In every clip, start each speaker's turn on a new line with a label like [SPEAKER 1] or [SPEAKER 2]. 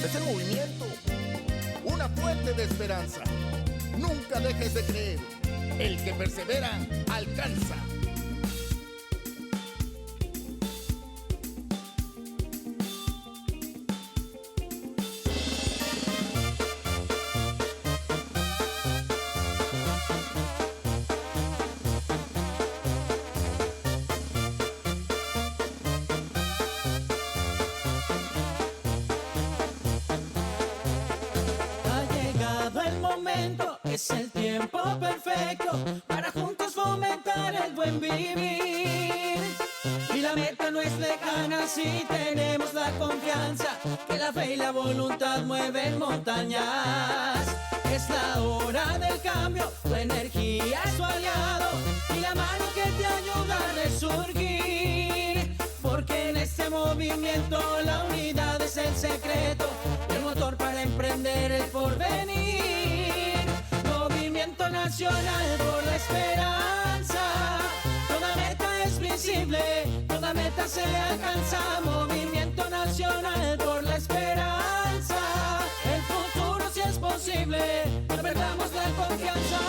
[SPEAKER 1] Es el movimiento, una fuente de esperanza. Nunca dejes de creer. El que persevera, alcanza.
[SPEAKER 2] Es el tiempo perfecto para juntos fomentar el buen vivir. Y la meta no es lejana si tenemos la confianza que la fe y la voluntad mueven montañas. Es la hora del cambio, tu energía es tu aliado y la mano que te ayuda a resurgir. Porque en este movimiento la unidad es el secreto, el motor para emprender el porvenir. Movimiento nacional por la esperanza, toda meta es visible, toda meta se alcanza. Movimiento nacional por la esperanza, el futuro si es posible, no perdamos la confianza.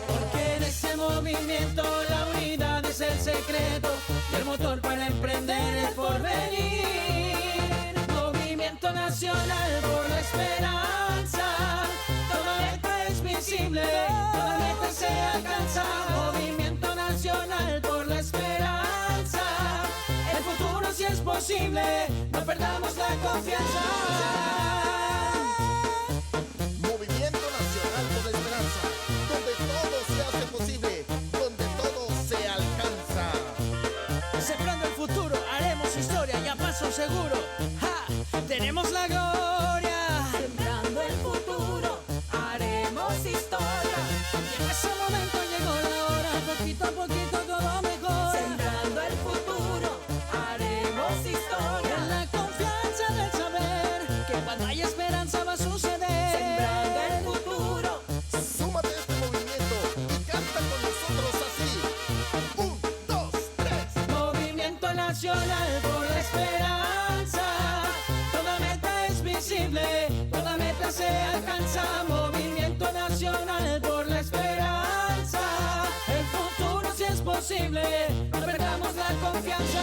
[SPEAKER 2] Porque en ese movimiento la unidad es el secreto y el motor para emprender el porvenir. Movimiento nacional por la esperanza, toda meta es visible, toda meta se alcanza. Movimiento nacional por la esperanza, el futuro si es posible, no perdamos la confianza.
[SPEAKER 1] Movimiento nacional por la esperanza, donde todo se hace posible, donde todo se alcanza.
[SPEAKER 2] Sembrando el futuro, haremos historia y a paso seguro. ¡Ja! Tenemos la gloria. Sembrando el futuro, haremos historia. Y en ese momento llegó la hora, poquito a poquito todo mejor. Sembrando el futuro, haremos historia. En la confianza del saber que cuando hay esperanza va a suceder. Sembrando el futuro.
[SPEAKER 1] Súmate a este movimiento y canta con nosotros así. 1, 2, 3.
[SPEAKER 2] Movimiento nacional por la esperanza, toda meta es visible, toda meta se alcanza. Movimiento nacional por la esperanza, el futuro si es posible, no perdamos la confianza.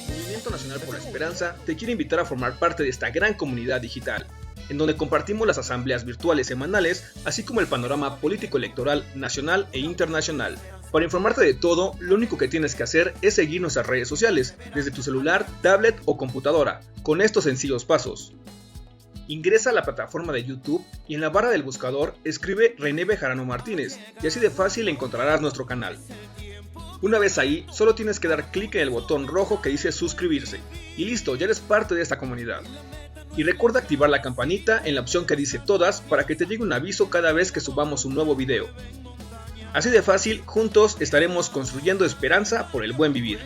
[SPEAKER 3] Movimiento Nacional por la Esperanza te quiere invitar a formar parte de esta gran comunidad digital, en donde compartimos las asambleas virtuales semanales, así como el panorama político-electoral nacional e internacional. Para informarte de todo, lo único que tienes que hacer es seguir nuestras redes sociales, desde tu celular, tablet o computadora, con estos sencillos pasos. Ingresa a la plataforma de YouTube y en la barra del buscador escribe René Bejarano Martínez y así de fácil encontrarás nuestro canal. Una vez ahí, solo tienes que dar clic en el botón rojo que dice suscribirse y listo, ya eres parte de esta comunidad. Y recuerda activar la campanita en la opción que dice todas para que te llegue un aviso cada vez que subamos un nuevo video. Así de fácil, juntos estaremos construyendo esperanza por el buen vivir.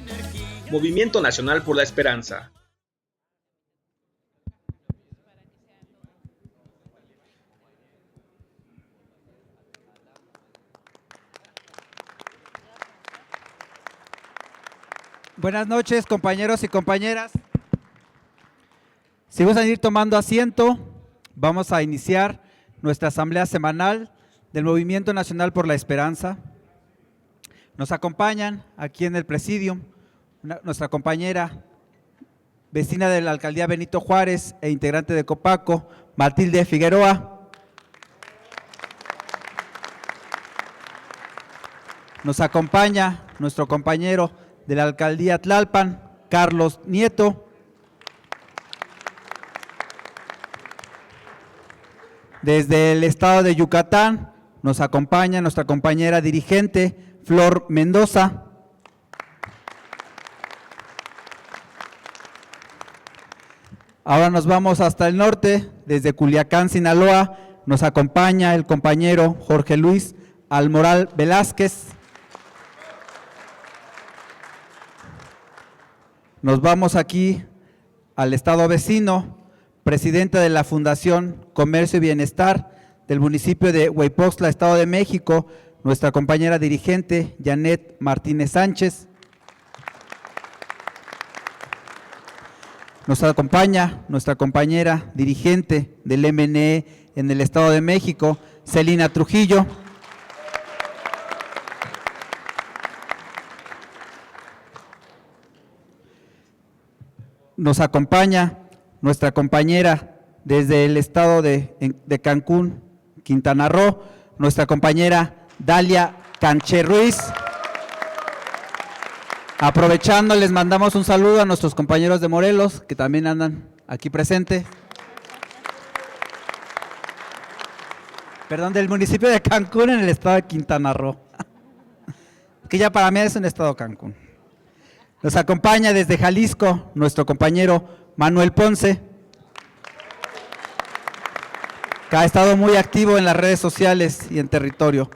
[SPEAKER 3] Movimiento Nacional por la Esperanza.
[SPEAKER 4] Buenas noches, compañeros y compañeras. Si gustan ir tomando asiento, vamos a iniciar nuestra asamblea semanal del Movimiento Nacional por la Esperanza. Nos acompañan aquí en el presidium nuestra compañera vecina de la alcaldía Benito Juárez e integrante de Copaco, Matilde Figueroa. Nos acompaña nuestro compañero de la alcaldía Tlalpan, Carlos Nieto. Desde el estado de Yucatán nos acompaña nuestra compañera dirigente, Flor Mendoza. Ahora nos vamos hasta el norte, desde Culiacán, Sinaloa. Nos acompaña el compañero Jorge Luis Almoral Velázquez. Nos vamos aquí al estado vecino, presidenta de la Fundación Comercio y Bienestar del municipio de Hueypoxtla, Estado de México, nuestra compañera dirigente Janet Martínez Sánchez. Nos acompaña nuestra compañera dirigente del MNE en el Estado de México, Celina Trujillo. Nos acompaña nuestra compañera desde el estado de Cancún, Quintana Roo, nuestra compañera Dalia Canché Ruiz. Aprovechando, les mandamos un saludo a nuestros compañeros de Morelos, que también andan aquí presentes. Perdón, del municipio de Cancún en el estado de Quintana Roo. Que ya para mí es un estado Cancún. Nos acompaña desde Jalisco nuestro compañero Manuel Ponce, que ha estado muy activo en las redes sociales y en territorio.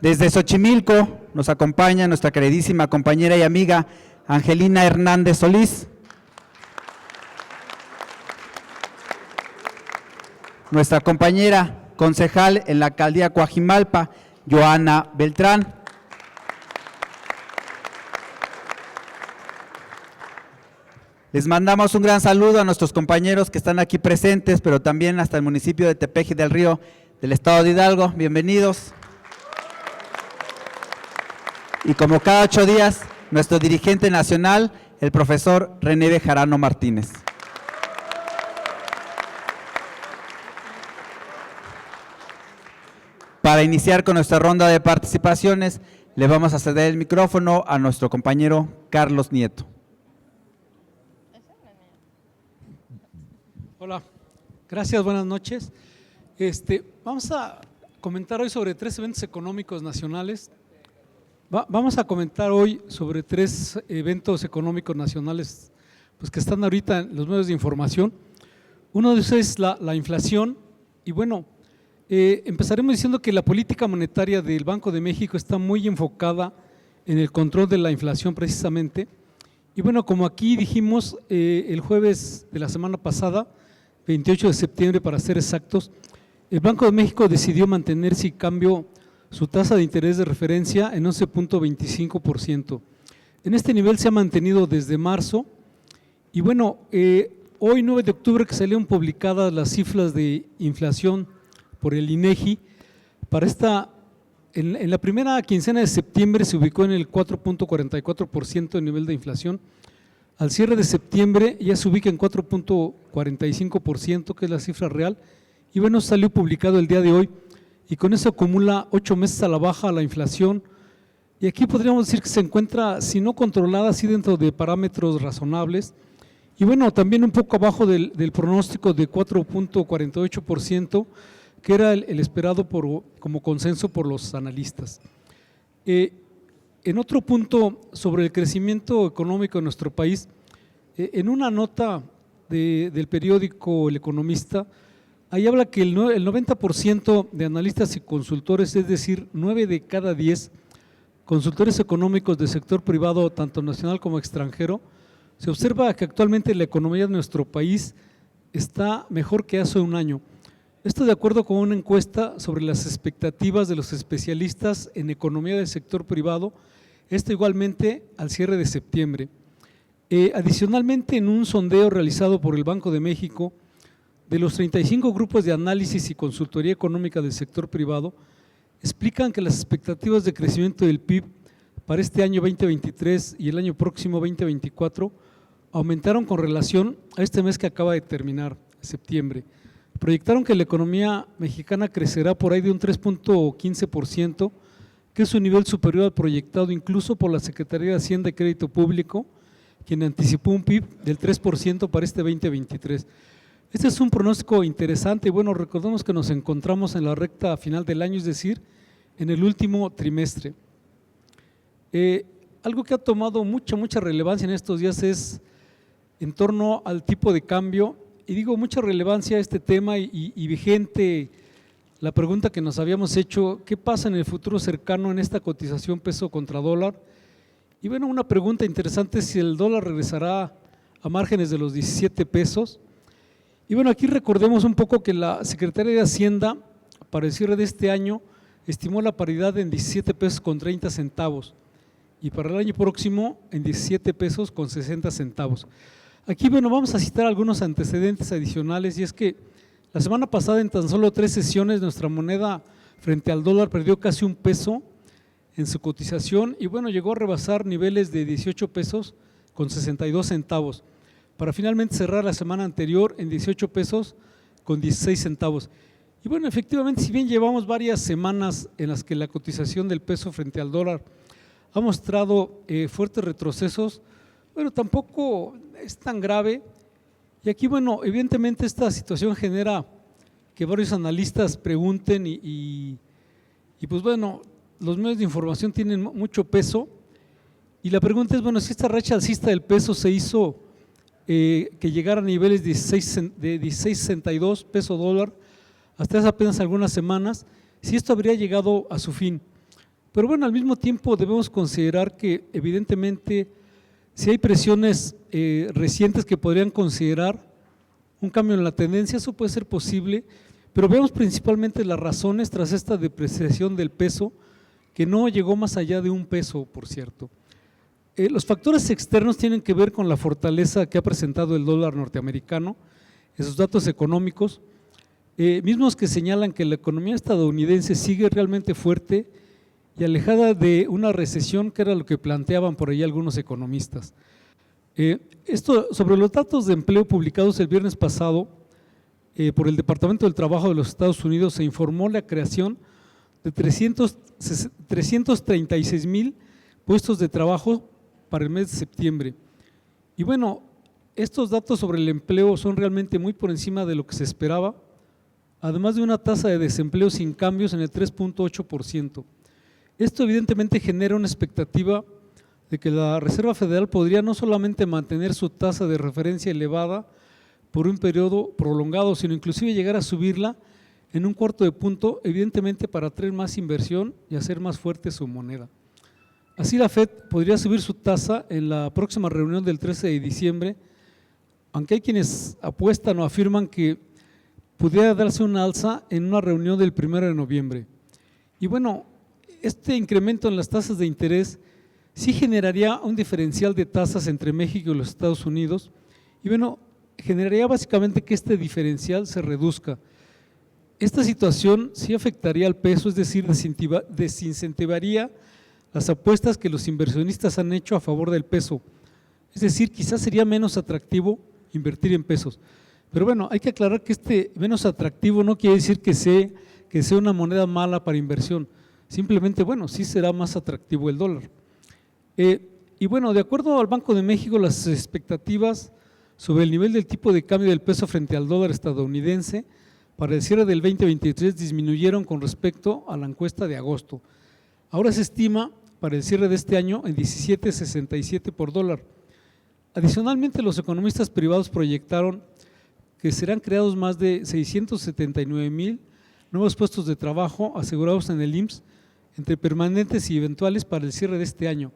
[SPEAKER 4] Desde Xochimilco nos acompaña nuestra queridísima compañera y amiga Angelina Hernández Solís. Nuestra compañera concejal en la alcaldía Coajimalpa, Joana Beltrán. Les mandamos un gran saludo a nuestros compañeros que están aquí presentes, pero también hasta el municipio de Tepeji del Río, del estado de Hidalgo. Bienvenidos. Y como cada 8 días, nuestro dirigente nacional, el profesor René Bejarano Martínez. Para iniciar con nuestra ronda de participaciones, le vamos a ceder el micrófono a nuestro compañero Carlos Nieto.
[SPEAKER 5] Hola, gracias, buenas noches. Vamos a comentar hoy sobre 3 eventos económicos nacionales. Vamos a comentar hoy sobre 3 eventos económicos nacionales pues, que están ahorita en los medios de información. Uno de esos es la inflación y bueno, empezaremos diciendo que la política monetaria del Banco de México está muy enfocada en el control de la inflación precisamente. Y bueno, como aquí dijimos el jueves de la semana pasada, 28 de septiembre para ser exactos, el Banco de México decidió mantener sin cambio su tasa de interés de referencia en 11.25%. En este nivel se ha mantenido desde marzo y bueno, hoy 9 de octubre que salieron publicadas las cifras de inflación por el INEGI, para en la primera quincena de septiembre se ubicó en el 4.44% de nivel de inflación. Al cierre de septiembre ya se ubica en 4.45%, que es la cifra real, y bueno, salió publicado el día de hoy, y con eso acumula 8 meses a la baja la inflación, y aquí podríamos decir que se encuentra, si no controlada, sí dentro de parámetros razonables, y bueno, también un poco abajo del pronóstico de 4.48%, que era el esperado como consenso por los analistas. En otro punto sobre el crecimiento económico de nuestro país, en una nota del periódico El Economista, ahí habla que el 90% de analistas y consultores, es decir, 9 de cada 10 consultores económicos del sector privado, tanto nacional como extranjero, se observa que actualmente la economía de nuestro país está mejor que hace un año. Esto de acuerdo con una encuesta sobre las expectativas de los especialistas en economía del sector privado, esto igualmente al cierre de septiembre. Adicionalmente, en un sondeo realizado por el Banco de México, de los 35 grupos de análisis y consultoría económica del sector privado, explican que las expectativas de crecimiento del PIB para este año 2023 y el año próximo 2024 aumentaron con relación a este mes que acaba de terminar, septiembre. Proyectaron que la economía mexicana crecerá por ahí de un 3.15%, que es un nivel superior al proyectado incluso por la Secretaría de Hacienda y Crédito Público, quien anticipó un PIB del 3% para este 2023. Este es un pronóstico interesante y bueno, recordemos que nos encontramos en la recta final del año, es decir, en el último trimestre. Algo que ha tomado mucha relevancia en estos días es en torno al tipo de cambio. Y digo, mucha relevancia a este tema y vigente la pregunta que nos habíamos hecho, ¿qué pasa en el futuro cercano en esta cotización peso contra dólar? Y bueno, una pregunta interesante es si el dólar regresará a márgenes de los 17 pesos. Y bueno, aquí recordemos un poco que la Secretaría de Hacienda, para el cierre de este año, estimó la paridad en 17 pesos con 30 centavos y para el año próximo en 17 pesos con 60 centavos. Aquí, bueno, vamos a citar algunos antecedentes adicionales y es que la semana pasada en tan solo 3 sesiones nuestra moneda frente al dólar perdió casi un peso en su cotización y bueno, llegó a rebasar niveles de 18 pesos con 62 centavos para finalmente cerrar la semana anterior en 18 pesos con 16 centavos. Y bueno, efectivamente, si bien llevamos varias semanas en las que la cotización del peso frente al dólar ha mostrado fuertes retrocesos, bueno, tampoco es tan grave. Y aquí, bueno, evidentemente esta situación genera que varios analistas pregunten y pues bueno, los medios de información tienen mucho peso y la pregunta es, bueno, si esta racha alcista del peso se hizo que llegara a niveles de 16.62 peso dólar hasta hace apenas algunas semanas, si esto habría llegado a su fin. Pero bueno, al mismo tiempo debemos considerar que evidentemente si hay presiones recientes que podrían considerar un cambio en la tendencia, eso puede ser posible, pero veamos principalmente las razones tras esta depreciación del peso, que no llegó más allá de un peso, por cierto. Los factores externos tienen que ver con la fortaleza que ha presentado el dólar norteamericano, esos datos económicos, mismos que señalan que la economía estadounidense sigue realmente fuerte y alejada de una recesión, que era lo que planteaban por ahí algunos economistas. Esto sobre los datos de empleo publicados el viernes pasado por el Departamento del Trabajo de los Estados Unidos, se informó la creación de 336,000 puestos de trabajo para el mes de septiembre. Y bueno, estos datos sobre el empleo son realmente muy por encima de lo que se esperaba, además de una tasa de desempleo sin cambios en el 3.8%. Esto evidentemente genera una expectativa de que la Reserva Federal podría no solamente mantener su tasa de referencia elevada por un periodo prolongado, sino inclusive llegar a subirla en un cuarto de punto, evidentemente para atraer más inversión y hacer más fuerte su moneda. Así la Fed podría subir su tasa en la próxima reunión del 13 de diciembre, aunque hay quienes apuestan o afirman que pudiera darse una alza en una reunión del 1 de noviembre. Y bueno, este incremento en las tasas de interés sí generaría un diferencial de tasas entre México y los Estados Unidos y bueno, generaría básicamente que este diferencial se reduzca. Esta situación sí afectaría al peso, es decir, desincentivaría las apuestas que los inversionistas han hecho a favor del peso. Es decir, quizás sería menos atractivo invertir en pesos. Pero bueno, hay que aclarar que este menos atractivo no quiere decir que sea una moneda mala para inversión. Simplemente, bueno, sí será más atractivo el dólar. Y bueno, de acuerdo al Banco de México, las expectativas sobre el nivel del tipo de cambio del peso frente al dólar estadounidense para el cierre del 2023 disminuyeron con respecto a la encuesta de agosto. Ahora se estima para el cierre de este año en 17.67 por dólar. Adicionalmente, los economistas privados proyectaron que serán creados más de 679,000 nuevos puestos de trabajo asegurados en el IMSS entre permanentes y eventuales para el cierre de este año,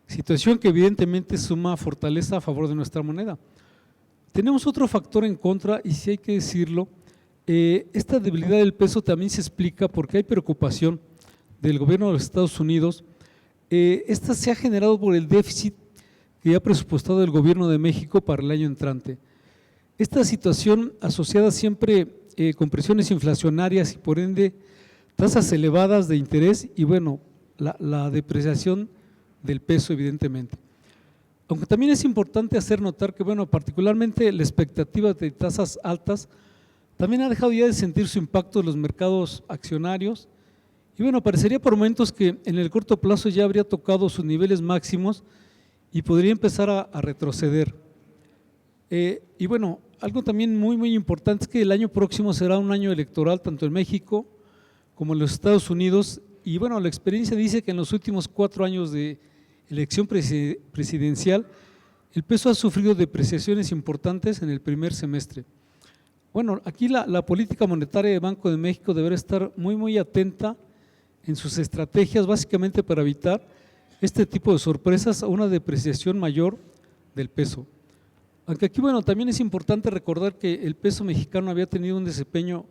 [SPEAKER 5] situación que evidentemente suma fortaleza a favor de nuestra moneda. Tenemos otro factor en contra y sí hay que decirlo, esta debilidad del peso también se explica porque hay preocupación del gobierno de los Estados Unidos. Esta se ha generado por el déficit que ha presupuestado el gobierno de México para el año entrante. Esta situación asociada siempre con presiones inflacionarias y por ende tasas elevadas de interés y bueno, la depreciación del peso evidentemente. Aunque también es importante hacer notar que bueno, particularmente la expectativa de tasas altas también ha dejado ya de sentir su impacto en los mercados accionarios y bueno, parecería por momentos que en el corto plazo ya habría tocado sus niveles máximos y podría empezar a retroceder. Y bueno, algo también muy importante es que el año próximo será un año electoral tanto en México como en los Estados Unidos y bueno, la experiencia dice que en los últimos 4 años de elección presidencial el peso ha sufrido depreciaciones importantes en el primer semestre. Bueno, aquí la política monetaria del Banco de México deberá estar muy atenta en sus estrategias, básicamente para evitar este tipo de sorpresas a una depreciación mayor del peso. Aunque aquí, bueno, también es importante recordar que el peso mexicano había tenido un desempeño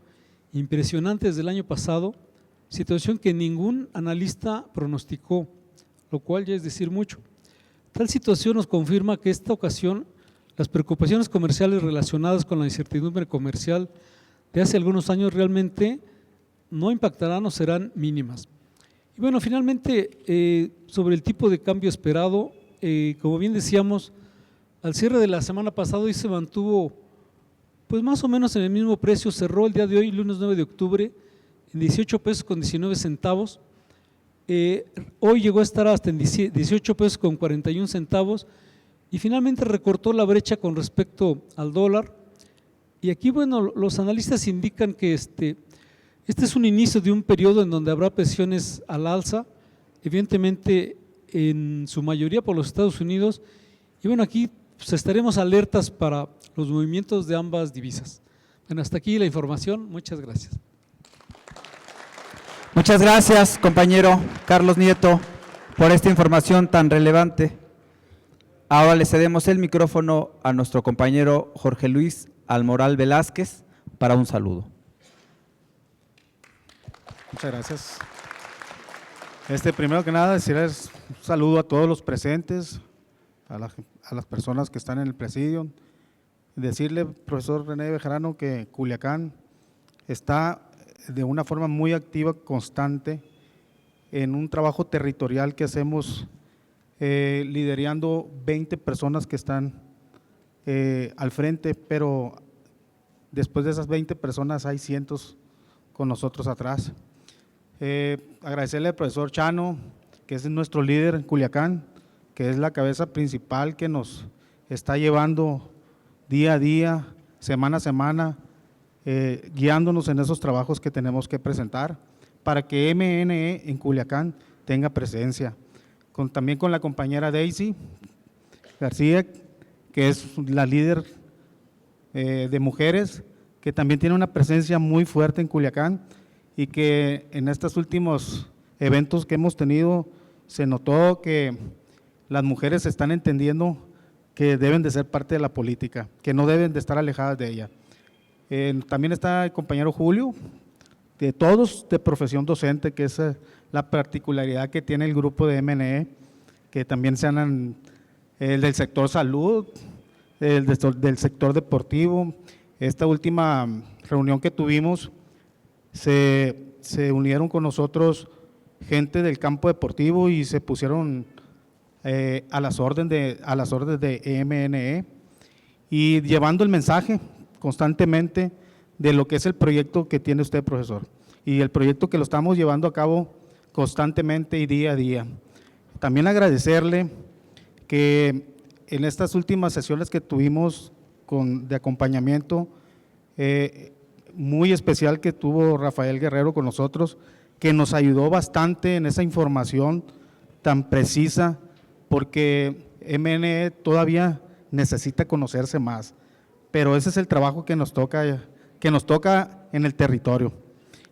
[SPEAKER 5] impresionante desde el año pasado, situación que ningún analista pronosticó, lo cual ya es decir mucho. Tal situación nos confirma que esta ocasión las preocupaciones comerciales relacionadas con la incertidumbre comercial de hace algunos años realmente no impactarán o serán mínimas. Y bueno, finalmente, sobre el tipo de cambio esperado, como bien decíamos, al cierre de la semana pasada hoy se mantuvo pues más o menos en el mismo precio, cerró el día de hoy, lunes 9 de octubre, en 18 pesos con 19 centavos. Hoy llegó a estar hasta en 18 pesos con 41 centavos y finalmente recortó la brecha con respecto al dólar. Y aquí, bueno, los analistas indican que este es un inicio de un periodo en donde habrá presiones al alza, evidentemente en su mayoría por los Estados Unidos. Y bueno, aquí pues, estaremos alertas para los movimientos de ambas divisas. Bueno, hasta aquí la información. Muchas gracias.
[SPEAKER 4] Muchas gracias, compañero Carlos Nieto, por esta información tan relevante. Ahora le cedemos el micrófono a nuestro compañero Jorge Luis Almoral Velázquez para un saludo.
[SPEAKER 6] Muchas gracias. Primero que nada, decirles un saludo a todos los presentes, a las personas que están en el presidio. Decirle, profesor René Bejarano, que Culiacán está de una forma muy activa, constante, en un trabajo territorial que hacemos liderando 20 personas que están al frente, pero después de esas 20 personas hay cientos con nosotros atrás. Agradecerle al profesor Chano, que es nuestro líder en Culiacán, que es la cabeza principal que nos está llevando día a día, semana a semana, guiándonos en esos trabajos que tenemos que presentar para que MNE en Culiacán tenga presencia. También con la compañera Daisy García, que es la líder de mujeres, que también tiene una presencia muy fuerte en Culiacán y que en estos últimos eventos que hemos tenido se notó que las mujeres están entendiendo que deben de ser parte de la política, que no deben de estar alejadas de ella. También está el compañero Julio, de todos de profesión docente, que es la particularidad que tiene el grupo de MNE, que también sean el del sector salud, del sector deportivo. Esta última reunión que tuvimos, se unieron con nosotros gente del campo deportivo y se pusieron a las órdenes de MNE y llevando el mensaje constantemente de lo que es el proyecto que tiene usted, profesor, y el proyecto que lo estamos llevando a cabo constantemente y día a día. También agradecerle que en estas últimas sesiones que tuvimos de acompañamiento, muy especial que tuvo Rafael Guerrero con nosotros, que nos ayudó bastante en esa información tan precisa, porque MNE todavía necesita conocerse más, pero ese es el trabajo que nos toca en el territorio.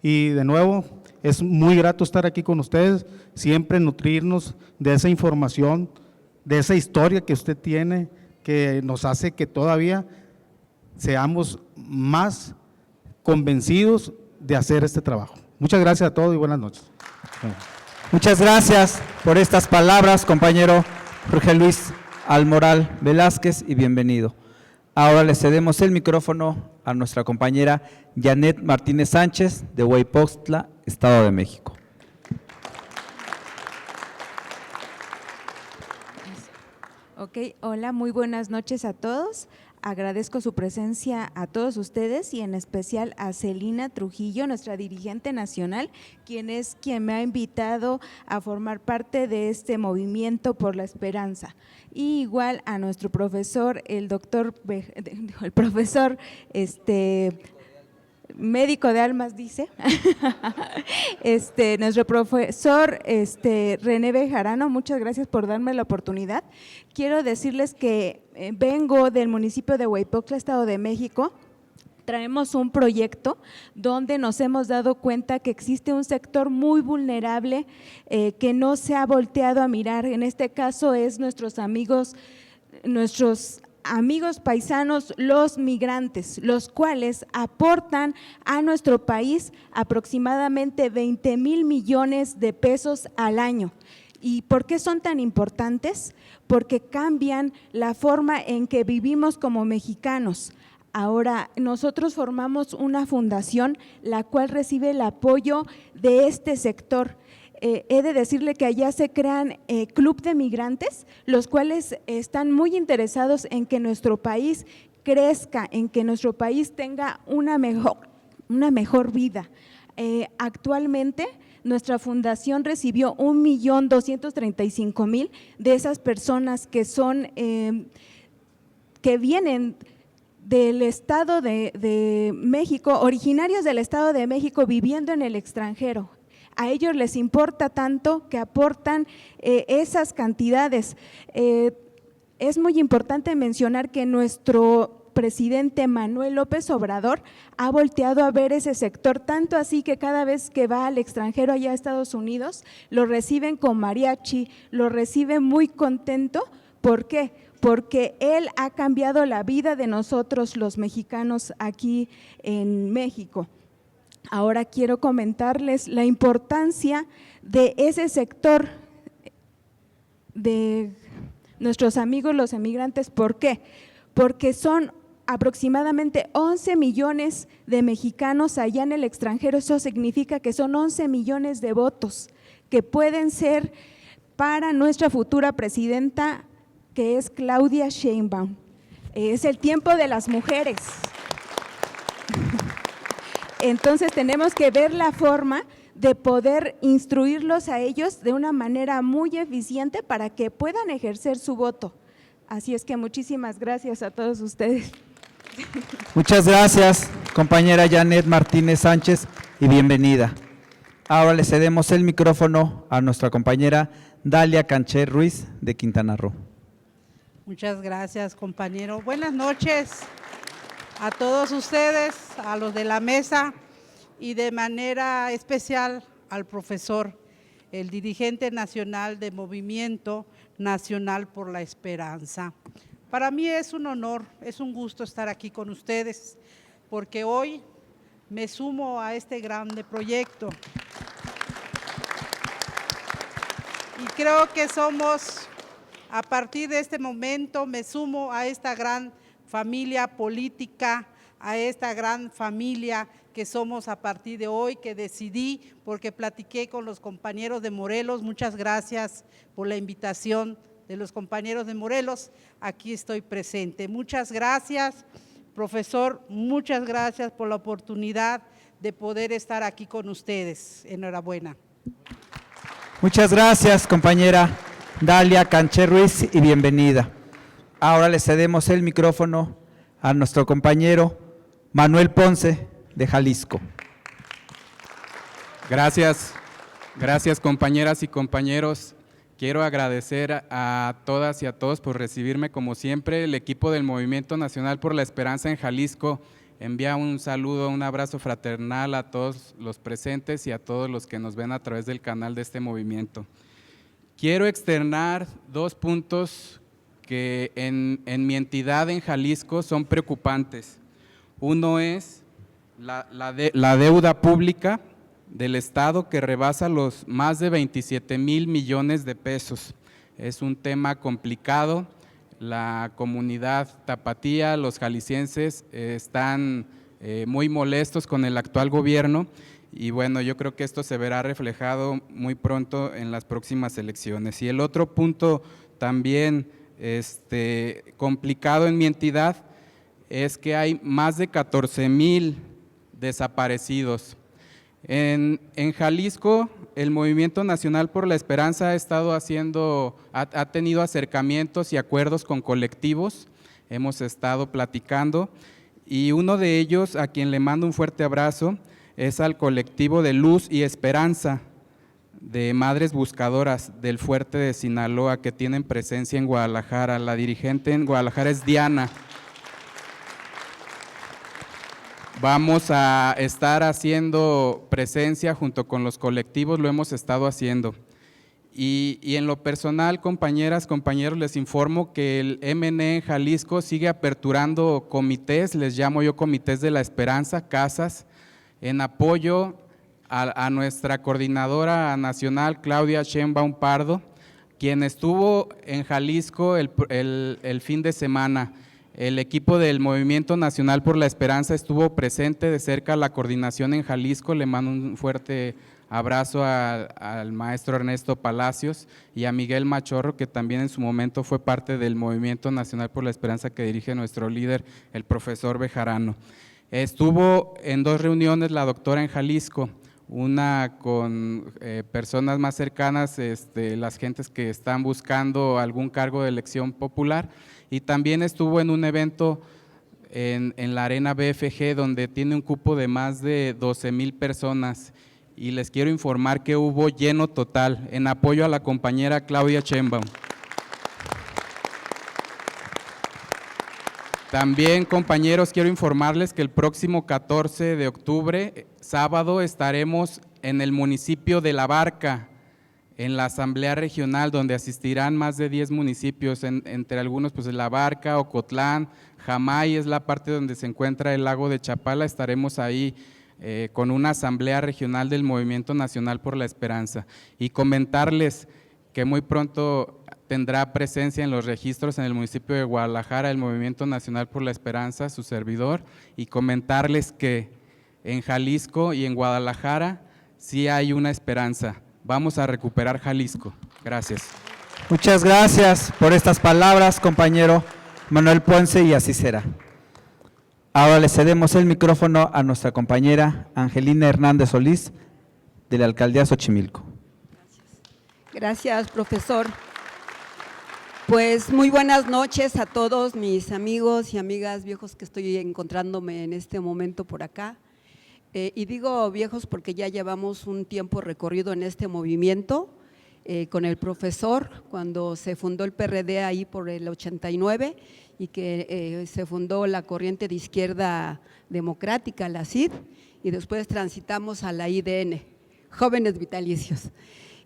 [SPEAKER 6] Y de nuevo, es muy grato estar aquí con ustedes, siempre nutrirnos de esa información, de esa historia que usted tiene, que nos hace que todavía seamos más convencidos de hacer este trabajo. Muchas gracias a todos y buenas noches.
[SPEAKER 4] Muchas gracias por estas palabras, compañero Jorge Luis Almoral Velázquez, y bienvenido. Ahora le cedemos el micrófono a nuestra compañera Janet Martínez Sánchez, de Hueypoxtla, Estado de México.
[SPEAKER 7] Ok, hola, muy buenas noches a todos. Agradezco su presencia a todos ustedes y en especial a Celina Trujillo, nuestra dirigente nacional, quien me ha invitado a formar parte de este movimiento por la esperanza. Y igual a nuestro profesor, el profesor médico de almas dice, nuestro profesor René Bejarano, muchas gracias por darme la oportunidad. Quiero decirles que vengo del municipio de Hueypocla, Estado de México. Traemos un proyecto donde nos hemos dado cuenta que existe un sector muy vulnerable que no se ha volteado a mirar. En este caso es nuestros amigos paisanos, los migrantes, los cuales aportan a nuestro país aproximadamente 20,000 millones de pesos al año. ¿Y por qué son tan importantes? Porque cambian la forma en que vivimos como mexicanos. Ahora, nosotros formamos una fundación la cual recibe el apoyo de este sector. He de decirle que allá se crean club de migrantes, los cuales están muy interesados en que nuestro país crezca, en que nuestro país tenga una mejor vida. Actualmente, nuestra fundación recibió 1,235,000 de esas personas que son que vienen del Estado de México, originarios del Estado de México viviendo en el extranjero. A ellos les importa tanto que aportan esas cantidades. Es muy importante mencionar que nuestro presidente Manuel López Obrador ha volteado a ver ese sector, tanto así que cada vez que va al extranjero allá a Estados Unidos, lo reciben con mariachi, lo reciben muy contento. ¿Por qué? Porque él ha cambiado la vida de nosotros los mexicanos aquí en México. Ahora quiero comentarles la importancia de ese sector de nuestros amigos los emigrantes. ¿Por qué? Porque son aproximadamente 11 millones de mexicanos allá en el extranjero. Eso significa que son 11 millones de votos que pueden ser para nuestra futura presidenta, que es Claudia Sheinbaum. Es el tiempo de las mujeres. Entonces tenemos que ver la forma de poder instruirlos a ellos de una manera muy eficiente para que puedan ejercer su voto. Así es que muchísimas gracias a todos ustedes.
[SPEAKER 4] Muchas gracias, compañera Janet Martínez Sánchez, y bienvenida. Ahora le cedemos el micrófono a nuestra compañera Dalia Canché Ruiz de Quintana Roo.
[SPEAKER 8] Muchas gracias, compañero. Buenas noches a todos ustedes, a los de la mesa y de manera especial al profesor, el dirigente nacional de Movimiento Nacional por la Esperanza. Para mí es un honor, es un gusto estar aquí con ustedes, porque hoy me sumo a este grande proyecto. Y creo que somos… A partir de este momento me sumo a esta gran familia política, a esta gran familia que somos a partir de hoy, que decidí, porque platiqué con los compañeros de Morelos. Muchas gracias por la invitación de los compañeros de Morelos. Aquí estoy presente. Muchas gracias, profesor, muchas gracias por la oportunidad de poder estar aquí con ustedes. Enhorabuena.
[SPEAKER 4] Muchas gracias, compañera Dalia Canché Ruiz, y bienvenida. Ahora le cedemos el micrófono a nuestro compañero Manuel Ponce de Jalisco.
[SPEAKER 9] Gracias compañeras y compañeros. Quiero agradecer a todas y a todos por recibirme como siempre. El equipo del Movimiento Nacional por la Esperanza en Jalisco envía un saludo, un abrazo fraternal a todos los presentes y a todos los que nos ven a través del canal de este movimiento. Quiero externar dos puntos que en mi entidad en Jalisco son preocupantes. Uno es la deuda pública del Estado, que rebasa los más de 27,000 millones de pesos. Es un tema complicado. La comunidad tapatía, los jaliscienses están muy molestos con el actual gobierno. Y bueno, yo creo que esto se verá reflejado muy pronto en las próximas elecciones. Y el otro punto también complicado en mi entidad es que hay más de 14,000 desaparecidos. En Jalisco, el Movimiento Nacional por la Esperanza ha tenido acercamientos y acuerdos con colectivos, hemos estado platicando Y uno de ellos, a quien le mando un fuerte abrazo, es al colectivo de Luz y Esperanza, de Madres Buscadoras del Fuerte de Sinaloa, que tienen presencia en Guadalajara. La dirigente en Guadalajara es Diana. Vamos a estar haciendo presencia junto con los colectivos, lo hemos estado haciendo. Y en lo personal, compañeras, compañeros, les informo que el MNE en Jalisco sigue aperturando comités, les llamo yo comités de la esperanza, casas, en apoyo a nuestra coordinadora nacional, Claudia Sheinbaum Pardo, quien estuvo en Jalisco el fin de semana. El equipo del Movimiento Nacional por la Esperanza estuvo presente de cerca la coordinación en Jalisco. Le mando un fuerte abrazo al maestro Ernesto Palacios y a Miguel Machorro, que también en su momento fue parte del Movimiento Nacional por la Esperanza que dirige nuestro líder, el profesor Bejarano. Estuvo en 2 reuniones la doctora en Jalisco, una con personas más cercanas, las gentes que están buscando algún cargo de elección popular, y también estuvo en un evento en la Arena BFG, donde tiene un cupo de más de 12,000 personas, y les quiero informar que hubo lleno total en apoyo a la compañera Claudia Sheinbaum. También, compañeros, quiero informarles que el próximo 14 de octubre, sábado, estaremos en el municipio de La Barca, en la Asamblea Regional, donde asistirán más de 10 municipios, entre algunos pues La Barca, Ocotlán, Jamay, es la parte donde se encuentra el lago de Chapala. Estaremos ahí con una Asamblea Regional del Movimiento Nacional por la Esperanza. Y comentarles que muy pronto tendrá presencia en los registros en el municipio de Guadalajara el Movimiento Nacional por la Esperanza, su servidor, y comentarles que en Jalisco y en Guadalajara sí hay una esperanza. Vamos a recuperar Jalisco. Gracias.
[SPEAKER 4] Muchas gracias por estas palabras, compañero Manuel Ponce, y así será. Ahora le cedemos el micrófono a nuestra compañera Angelina Hernández Solís, de la Alcaldía Xochimilco.
[SPEAKER 10] Gracias, profesor. Pues muy buenas noches a todos mis amigos y amigas viejos que estoy encontrándome en este momento por acá. Y digo viejos porque ya llevamos un tiempo recorrido en este movimiento con el profesor, cuando se fundó el PRD ahí por el 89 y que se fundó la corriente de izquierda democrática, la CID, y después transitamos a la IDN, Jóvenes Vitalicios.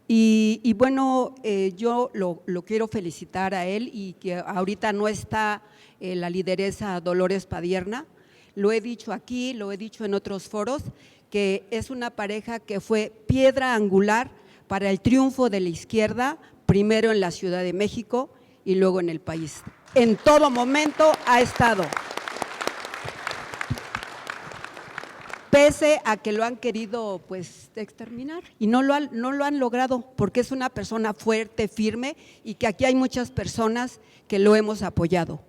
[SPEAKER 10] Y bueno, yo lo quiero felicitar a él, y que ahorita no está la lideresa Dolores Padierna. Lo he dicho aquí, lo he dicho en otros foros, que es una pareja que fue piedra angular para el triunfo de la izquierda, primero en la Ciudad de México y luego en el país. En todo momento ha estado. Pese a que lo han querido pues exterminar y no lo han logrado, porque es una persona fuerte, firme, y que aquí hay muchas personas que lo hemos apoyado.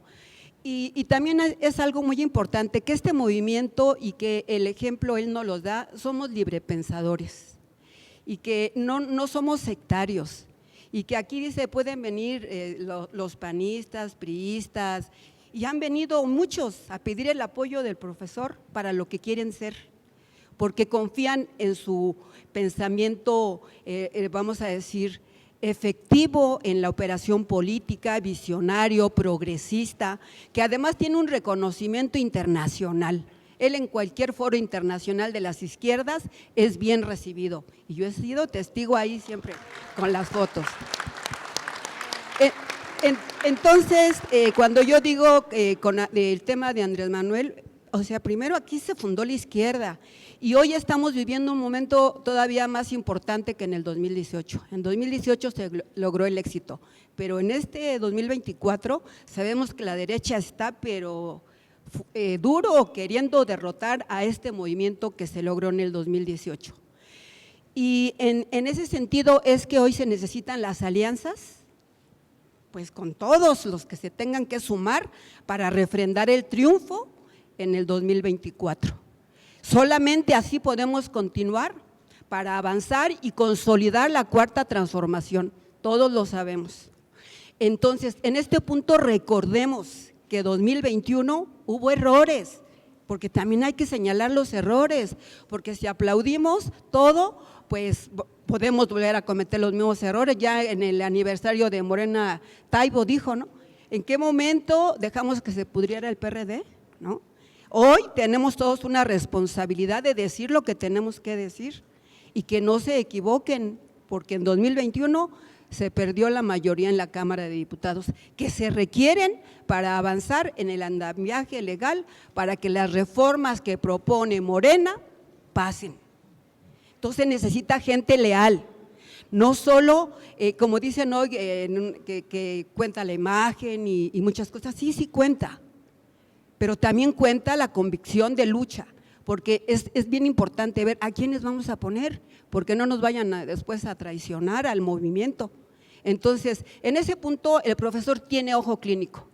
[SPEAKER 10] Y también es algo muy importante, que este movimiento, y que el ejemplo él nos lo da, somos librepensadores y que no somos sectarios, y que aquí dice pueden venir los panistas, priistas, y han venido muchos a pedir el apoyo del profesor para lo que quieren ser, porque confían en su pensamiento, vamos a decir, efectivo en la operación política, visionario, progresista, que además tiene un reconocimiento internacional. Él en cualquier foro internacional de las izquierdas es bien recibido, y yo he sido testigo ahí siempre con las fotos. Entonces, cuando yo digo con el tema de Andrés Manuel, o sea, primero aquí se fundó la izquierda, y hoy estamos viviendo un momento todavía más importante que en el 2018. En 2018 se logró el éxito, pero en este 2024 sabemos que la derecha está pero duro queriendo derrotar a este movimiento que se logró en el 2018. Y en ese sentido es que hoy se necesitan las alianzas, pues con todos los que se tengan que sumar para refrendar el triunfo en el 2024. Solamente así podemos continuar para avanzar y consolidar la cuarta transformación, todos lo sabemos. Entonces, en este punto recordemos que 2021 hubo errores porque también hay que señalar los errores, porque si aplaudimos todo, pues podemos volver a cometer los mismos errores. Ya en el aniversario de Morena, Taibo dijo, ¿no? ¿En qué momento dejamos que se pudriera el PRD? ¿No? Hoy tenemos todos una responsabilidad de decir lo que tenemos que decir y que no se equivoquen, porque en 2021 se perdió la mayoría en la Cámara de Diputados, que se requieren para avanzar en el andamiaje legal, para que las reformas que propone Morena pasen. Entonces necesita gente leal, no solo, como dicen hoy, que cuenta la imagen y muchas cosas, sí cuenta, pero también cuenta la convicción de lucha, porque es bien importante ver a quiénes vamos a poner, porque no nos vayan después a traicionar al movimiento. Entonces, en ese punto el profesor tiene ojo clínico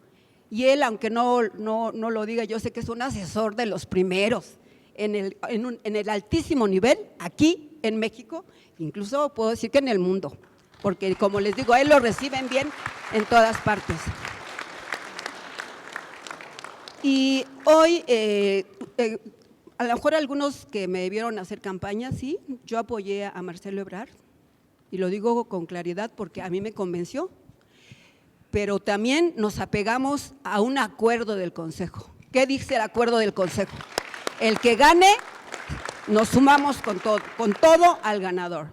[SPEAKER 10] y él, aunque no lo diga, yo sé que es un asesor de los primeros en el altísimo nivel aquí en México, incluso puedo decir que en el mundo, porque como les digo, a él lo reciben bien en todas partes. Y hoy, a lo mejor algunos que me vieron hacer campaña, sí, yo apoyé a Marcelo Ebrard, y lo digo con claridad porque a mí me convenció, pero también nos apegamos a un acuerdo del Consejo. ¿Qué dice el acuerdo del Consejo? El que gane, nos sumamos con todo al ganador.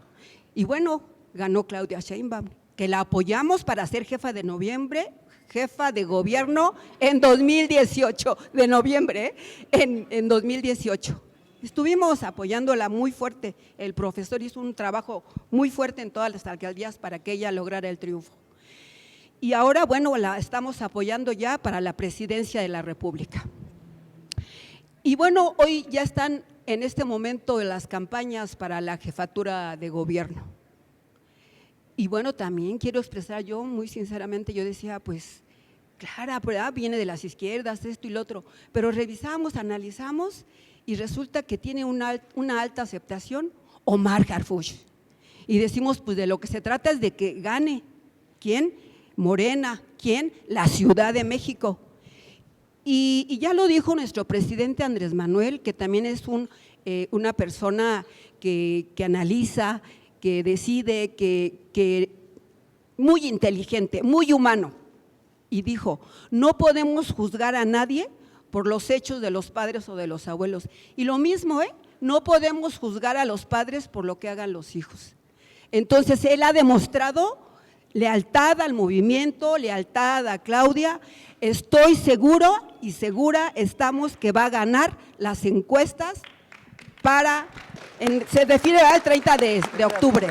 [SPEAKER 10] Y bueno, ganó Claudia Sheinbaum, que la apoyamos para ser jefa de gobierno en 2018, de noviembre, en 2018. Estuvimos apoyándola muy fuerte, el profesor hizo un trabajo muy fuerte en todas las alcaldías para que ella lograra el triunfo. Y ahora, bueno, la estamos apoyando ya para la presidencia de la República. Y bueno, hoy ya están en este momento las campañas para la jefatura de gobierno. Y bueno, también quiero expresar yo, muy sinceramente, yo decía, pues, Clara, ¿verdad? Viene de las izquierdas, esto y lo otro, pero revisamos, analizamos y resulta que tiene una alta aceptación Omar Harfuch. Y decimos, pues de lo que se trata es de que gane. ¿Quién? Morena. ¿Quién? La Ciudad de México. Y ya lo dijo nuestro presidente Andrés Manuel, que también es una persona que analiza, que decide, que muy inteligente, muy humano. Y dijo, no podemos juzgar a nadie por los hechos de los padres o de los abuelos. Y lo mismo, no podemos juzgar a los padres por lo que hagan los hijos. Entonces, él ha demostrado lealtad al movimiento, lealtad a Claudia. Estoy seguro y segura estamos que va a ganar las encuestas se define el 30 de octubre.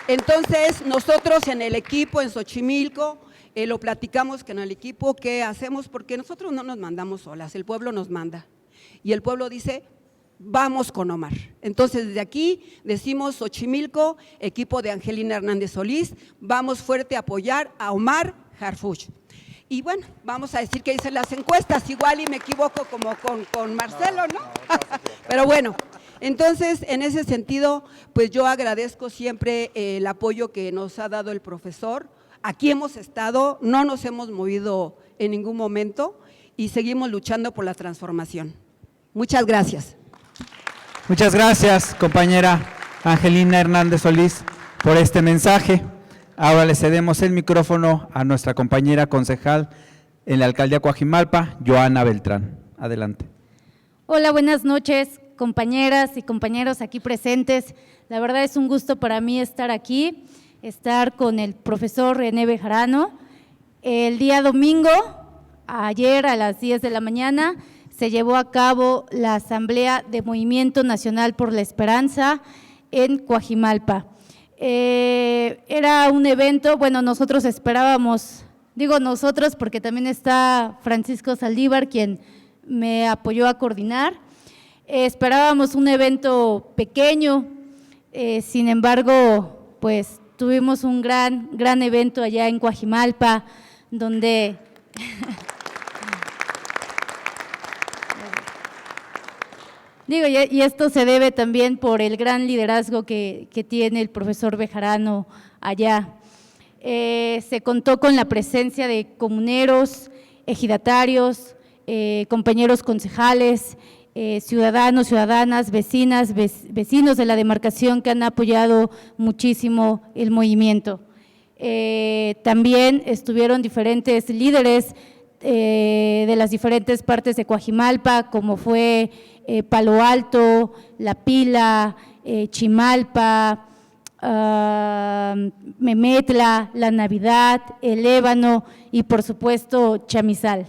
[SPEAKER 10] Entonces, nosotros en el equipo en Xochimilco, lo platicamos que en el equipo, ¿qué hacemos? Porque nosotros no nos mandamos solas, el pueblo nos manda. Y el pueblo dice, vamos con Omar. Entonces, desde aquí decimos Xochimilco, equipo de Angelina Hernández Solís, vamos fuerte a apoyar a Omar Harfuch. Y bueno, vamos a decir que dicen las encuestas, igual y me equivoco como con Marcelo, ¿no? Pero bueno, entonces en ese sentido, pues yo agradezco siempre el apoyo que nos ha dado el profesor. Aquí hemos estado, no nos hemos movido en ningún momento y seguimos luchando por la transformación. Muchas gracias.
[SPEAKER 4] Muchas gracias, compañera Angelina Hernández Solís, por este mensaje. Ahora le cedemos el micrófono a nuestra compañera concejal en la alcaldía Coajimalpa, Joana Beltrán. Adelante.
[SPEAKER 11] Hola, buenas noches, compañeras y compañeros aquí presentes. La verdad es un gusto para mí estar aquí, estar con el profesor René Bejarano. El día domingo, ayer a las 10 de la mañana, se llevó a cabo la Asamblea de Movimiento Nacional por la Esperanza en Coajimalpa. Era un evento, bueno, nosotros esperábamos, digo nosotros porque también está Francisco Saldívar, quien me apoyó a coordinar. Esperábamos un evento pequeño, sin embargo, pues tuvimos un gran evento allá en Coajimalpa, donde… Digo, y esto se debe también por el gran liderazgo que tiene el profesor Bejarano allá. Se contó con la presencia de comuneros, ejidatarios, compañeros concejales ciudadanos, ciudadanas, vecinas, vecinos de la demarcación que han apoyado muchísimo el movimiento. También estuvieron diferentes líderes de las diferentes partes de Coajimalpa, como fue Palo Alto, La Pila, Chimalpa, Memetla, La Navidad, El Ébano y por supuesto Chamizal.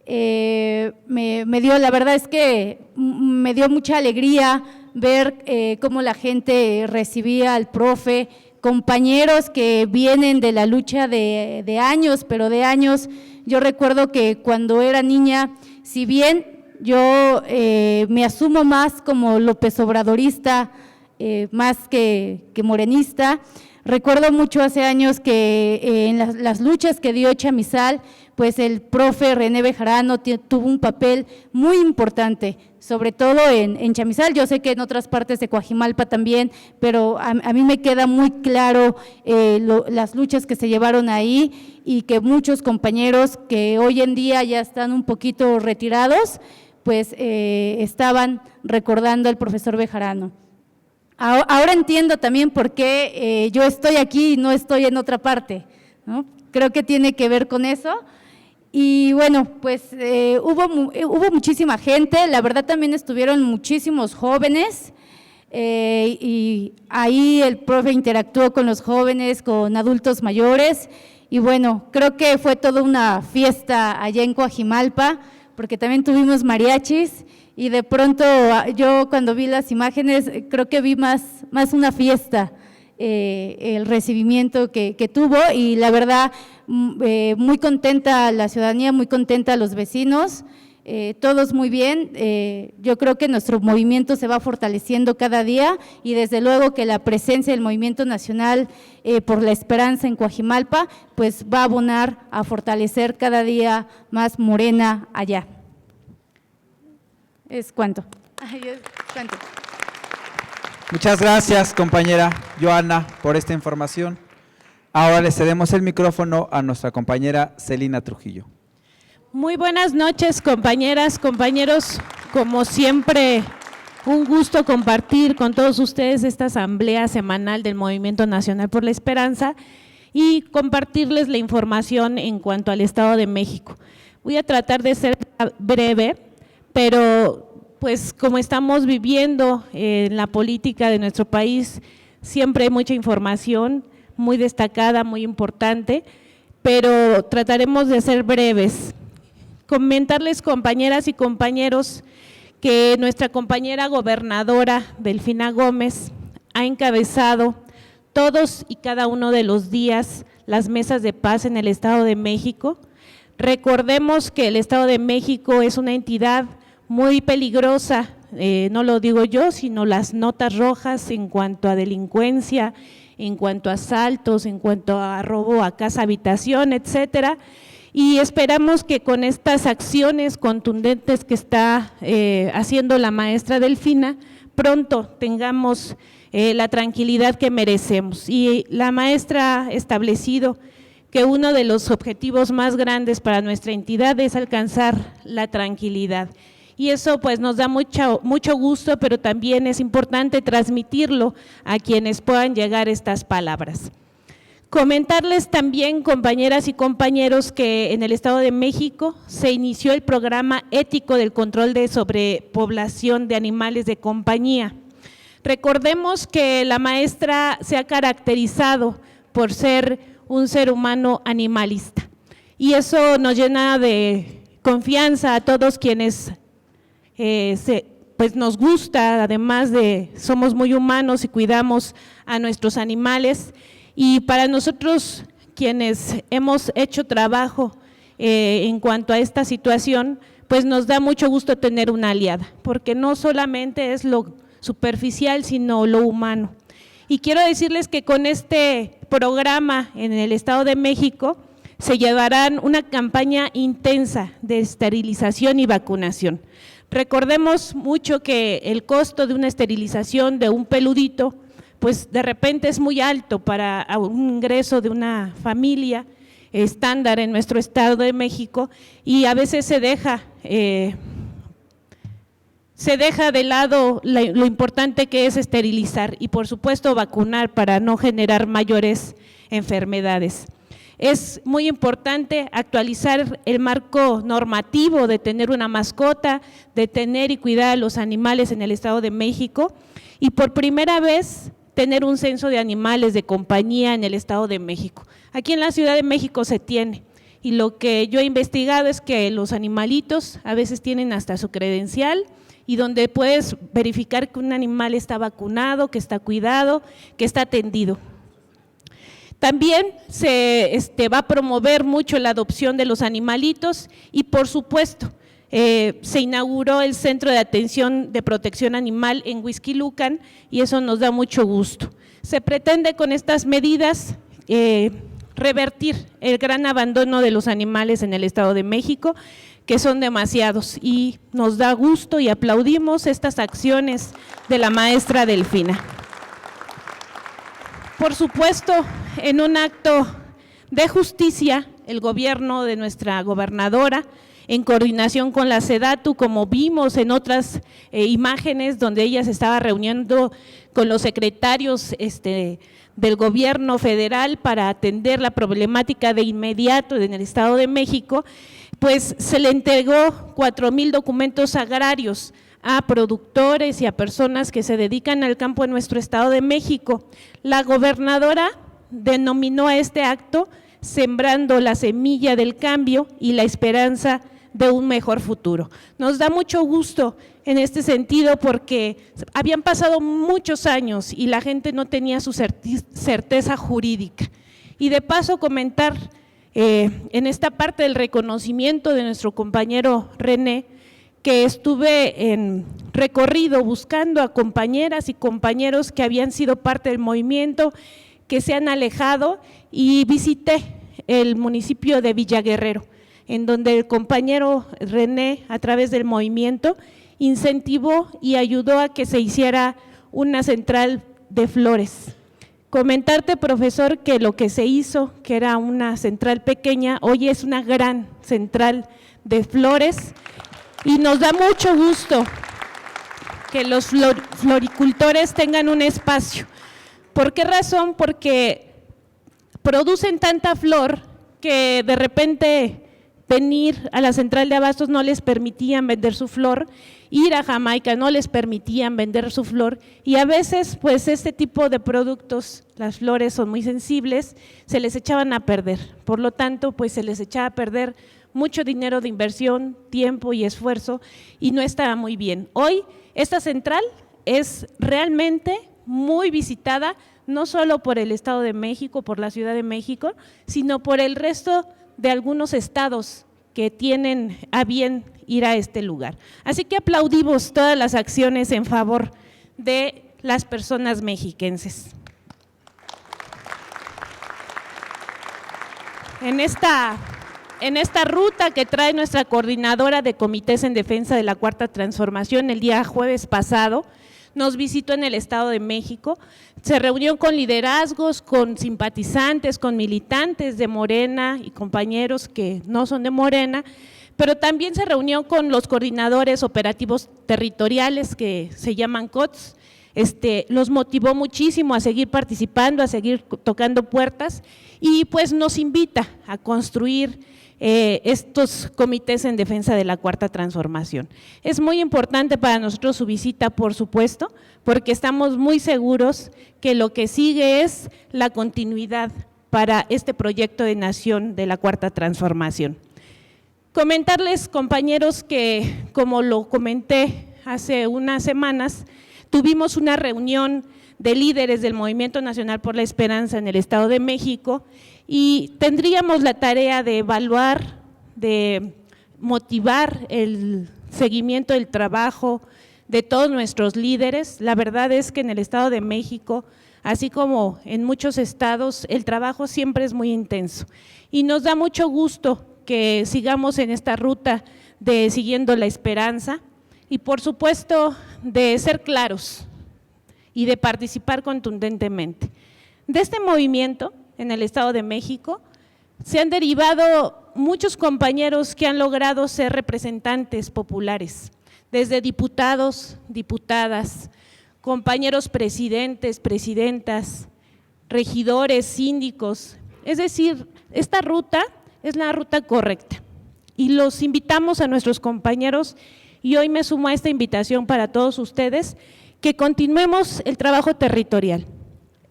[SPEAKER 11] La verdad es que me dio mucha alegría ver cómo la gente recibía al profe, compañeros que vienen de la lucha de años, pero de años. Yo recuerdo que cuando era niña, si bien yo me asumo más como López Obradorista, más que morenista, recuerdo mucho hace años que en las luchas que dio Chamizal, pues el profe René Bejarano tuvo un papel muy importante, sobre todo en Chamizal. Yo sé que en otras partes de Coajimalpa también, pero a mí me queda muy claro las luchas que se llevaron ahí y que muchos compañeros que hoy en día ya están un poquito retirados, pues estaban recordando al profesor Bejarano. Ahora entiendo también por qué yo estoy aquí y no estoy en otra parte, ¿no? Creo que tiene que ver con eso. Y bueno, pues hubo muchísima gente, la verdad también estuvieron muchísimos jóvenes y ahí el profe interactuó con los jóvenes, con adultos mayores y bueno, creo que fue toda una fiesta allá en Coajimalpa, porque también tuvimos mariachis y de pronto yo cuando vi las imágenes creo que vi más una fiesta. El recibimiento que tuvo y la verdad muy contenta la ciudadanía, muy contenta los vecinos, todos muy bien. Yo creo que nuestro movimiento se va fortaleciendo cada día y desde luego que la presencia del Movimiento Nacional por la Esperanza en Coajimalpa pues va a abonar a fortalecer cada día más Morena allá. ¿Es cuánto? ¿Cuánto?
[SPEAKER 4] Muchas gracias, compañera Joana, por esta información. Ahora le cedemos el micrófono a nuestra compañera Celina Trujillo.
[SPEAKER 12] Muy buenas noches, compañeras, compañeros. Como siempre, un gusto compartir con todos ustedes esta asamblea semanal del Movimiento Nacional por la Esperanza y compartirles la información en cuanto al Estado de México. Voy a tratar de ser breve, pero pues como estamos viviendo en la política de nuestro país, siempre hay mucha información muy destacada, muy importante, pero trataremos de ser breves. Comentarles, compañeras y compañeros, que nuestra compañera gobernadora, Delfina Gómez, ha encabezado todos y cada uno de los días las mesas de paz en el Estado de México. Recordemos que el Estado de México es una entidad muy peligrosa, no lo digo yo, sino las notas rojas en cuanto a delincuencia, en cuanto a asaltos, en cuanto a robo a casa, habitación, etcétera. Y esperamos que con estas acciones contundentes que está haciendo la maestra Delfina, pronto tengamos la tranquilidad que merecemos. Y la maestra ha establecido que uno de los objetivos más grandes para nuestra entidad es alcanzar la tranquilidad. Y eso pues nos da mucho gusto, pero también es importante transmitirlo a quienes puedan llegar estas palabras. Comentarles también, compañeras y compañeros, que en el Estado de México se inició el programa ético del control de sobrepoblación de animales de compañía. Recordemos que la maestra se ha caracterizado por ser un ser humano animalista y eso nos llena de confianza a todos quienes pues nos gusta, además de somos muy humanos y cuidamos a nuestros animales. Y para nosotros, quienes hemos hecho trabajo en cuanto a esta situación, pues nos da mucho gusto tener una aliada, porque no solamente es lo superficial, sino lo humano. Y quiero decirles que con este programa en el Estado de México se llevarán una campaña intensa de esterilización y vacunación. Recordemos mucho que el costo de una esterilización de un peludito, pues de repente es muy alto para un ingreso de una familia estándar en nuestro Estado de México y a veces se deja se deja de lado lo importante que es esterilizar y por supuesto vacunar para no generar mayores enfermedades. Es muy importante actualizar el marco normativo de tener una mascota, de tener y cuidar a los animales en el Estado de México y por primera vez tener un censo de animales de compañía en el Estado de México. Aquí en la Ciudad de México se tiene y lo que yo he investigado es que los animalitos a veces tienen hasta su credencial y donde puedes verificar que un animal está vacunado, que está cuidado, que está atendido. También se va a promover mucho la adopción de los animalitos y por supuesto se inauguró el Centro de Atención de Protección Animal en Huixquilucan y eso nos da mucho gusto. Se pretende con estas medidas revertir el gran abandono de los animales en el Estado de México, que son demasiados y nos da gusto y aplaudimos estas acciones de la maestra Delfina. Por supuesto, en un acto de justicia, el gobierno de nuestra gobernadora, en coordinación con la SEDATU, como vimos en otras imágenes donde ella se estaba reuniendo con los secretarios del gobierno federal para atender la problemática de inmediato en el Estado de México, pues se le entregó 4,000 documentos agrarios a productores y a personas que se dedican al campo en nuestro Estado de México. La gobernadora denominó a este acto Sembrando la Semilla del Cambio y la Esperanza de un Mejor Futuro. Nos da mucho gusto en este sentido porque habían pasado muchos años y la gente no tenía su certeza jurídica. Y de paso comentar en esta parte del reconocimiento de nuestro compañero René, que estuve en recorrido buscando a compañeras y compañeros que habían sido parte del movimiento, que se han alejado y visité el municipio de Villaguerrero, en donde el compañero René, a través del movimiento, incentivó y ayudó a que se hiciera una central de flores. Comentarte, profesor, que lo que se hizo, que era una central pequeña, hoy es una gran central de flores y nos da mucho gusto que los floricultores tengan un espacio. ¿Por qué razón? Porque producen tanta flor que de repente venir a la central de abastos no les permitían vender su flor, ir a Jamaica no les permitían vender su flor y a veces pues este tipo de productos, las flores son muy sensibles, se les echaban a perder, por lo tanto pues se les echaba a perder mucho dinero de inversión, tiempo y esfuerzo y no estaba muy bien. Hoy esta central es realmente muy visitada, no solo por el Estado de México, por la Ciudad de México, sino por el resto de algunos estados que tienen a bien ir a este lugar. Así que aplaudimos todas las acciones en favor de las personas mexiquenses. En esta ruta que trae nuestra coordinadora de comités en defensa de la Cuarta Transformación, el día jueves pasado, nos visitó en el Estado de México, se reunió con liderazgos, con simpatizantes, con militantes de Morena y compañeros que no son de Morena, pero también se reunió con los coordinadores operativos territoriales que se llaman COTS, los motivó muchísimo a seguir participando, a seguir tocando puertas y pues nos invita a construir estos comités en defensa de la Cuarta Transformación. Es muy importante para nosotros su visita, por supuesto, porque estamos muy seguros que lo que sigue es la continuidad para este proyecto de nación de la Cuarta Transformación. Comentarles, compañeros, que como lo comenté hace unas semanas, tuvimos una reunión de líderes del Movimiento Nacional por la Esperanza en el Estado de México y tendríamos la tarea de evaluar, de motivar el seguimiento del trabajo de todos nuestros líderes. La verdad es que en el Estado de México, así como en muchos estados, el trabajo siempre es muy intenso y nos da mucho gusto que sigamos en esta ruta de siguiendo la esperanza y por supuesto de ser claros y de participar contundentemente. De este movimiento en el Estado de México se han derivado muchos compañeros que han logrado ser representantes populares desde diputados, diputadas, compañeros presidentes, presidentas, regidores, síndicos. Es decir, esta ruta es la ruta correcta y los invitamos a nuestros compañeros y hoy me sumo a esta invitación para todos ustedes que continuemos el trabajo territorial.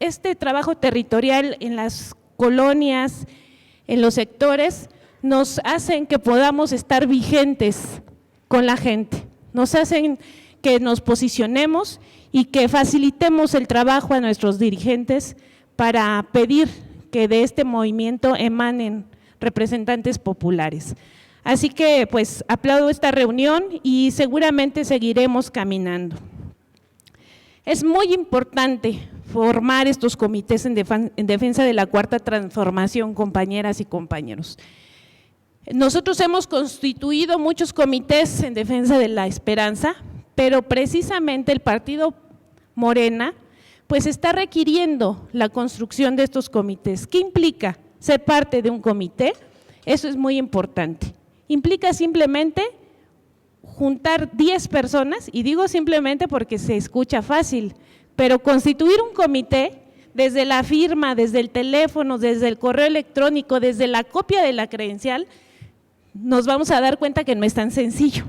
[SPEAKER 12] Este trabajo territorial en las colonias, en los sectores, nos hacen que podamos estar vigentes con la gente, nos hacen que nos posicionemos y que facilitemos el trabajo a nuestros dirigentes para pedir que de este movimiento emanen representantes populares. Así que pues aplaudo esta reunión y seguramente seguiremos caminando. Es muy importante formar estos comités en defensa de la Cuarta Transformación, compañeras y compañeros. Nosotros hemos constituido muchos comités en defensa de la esperanza, pero precisamente el partido Morena pues está requiriendo la construcción de estos comités. ¿Qué implica ser parte de un comité? Eso es muy importante. Implica simplemente juntar 10 personas, y digo simplemente porque se escucha fácil, pero constituir un comité desde la firma, desde el teléfono, desde el correo electrónico, desde la copia de la credencial, nos vamos a dar cuenta que no es tan sencillo.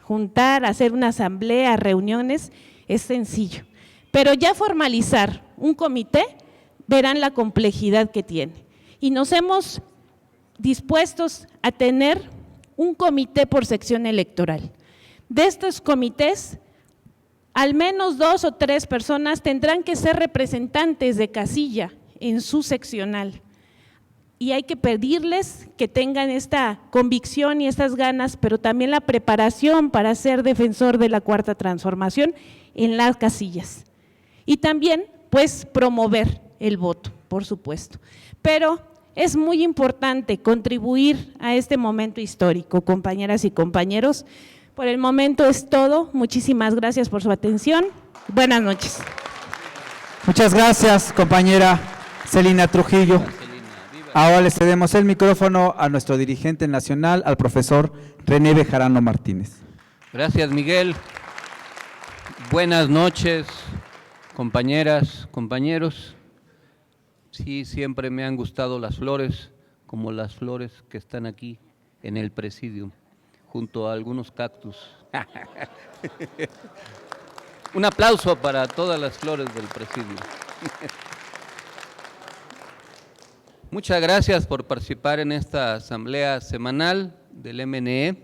[SPEAKER 12] Juntar, hacer una asamblea, reuniones, es sencillo. Pero ya formalizar un comité, verán la complejidad que tiene. Y nos hemos dispuestos a tener un comité por sección electoral. De estos comités, al menos 2 o 3 personas tendrán que ser representantes de casilla en su seccional. Y hay que pedirles que tengan esta convicción y estas ganas, pero también la preparación para ser defensor de la Cuarta Transformación en las casillas. Y también, pues, promover el voto, por supuesto. Pero es muy importante contribuir a este momento histórico, compañeras y compañeros. Por el momento es todo. Muchísimas gracias por su atención. Buenas noches.
[SPEAKER 4] Muchas gracias, compañera Celina Trujillo. Ahora le cedemos el micrófono a nuestro dirigente nacional, al profesor René Bejarano Martínez.
[SPEAKER 13] Gracias, Miguel. Buenas noches, compañeras, compañeros. Sí, siempre me han gustado las flores, como las flores que están aquí en el presidium, junto a algunos cactus. Un aplauso para todas las flores del presidium. Muchas gracias por participar en esta asamblea semanal del MNE,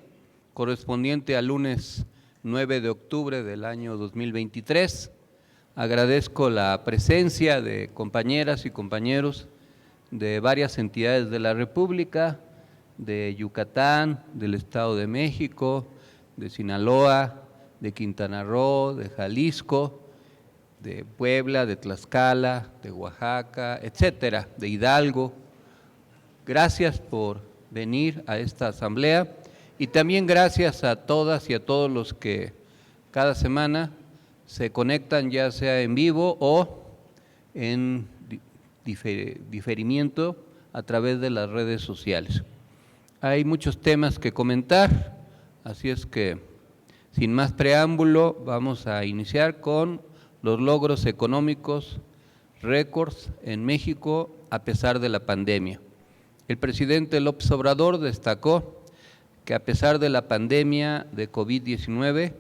[SPEAKER 13] correspondiente al lunes 9 de octubre del año 2023. Agradezco la presencia de compañeras y compañeros de varias entidades de la República, de Yucatán, del Estado de México, de Sinaloa, de Quintana Roo, de Jalisco, de Puebla, de Tlaxcala, de Oaxaca, etcétera, de Hidalgo. Gracias por venir a esta asamblea y también gracias a todas y a todos los que cada semana se conectan, ya sea en vivo o en diferimiento a través de las redes sociales. Hay muchos temas que comentar, así es que sin más preámbulo vamos a iniciar con los logros económicos récords en México a pesar de la pandemia. El presidente López Obrador destacó que a pesar de la pandemia de COVID-19,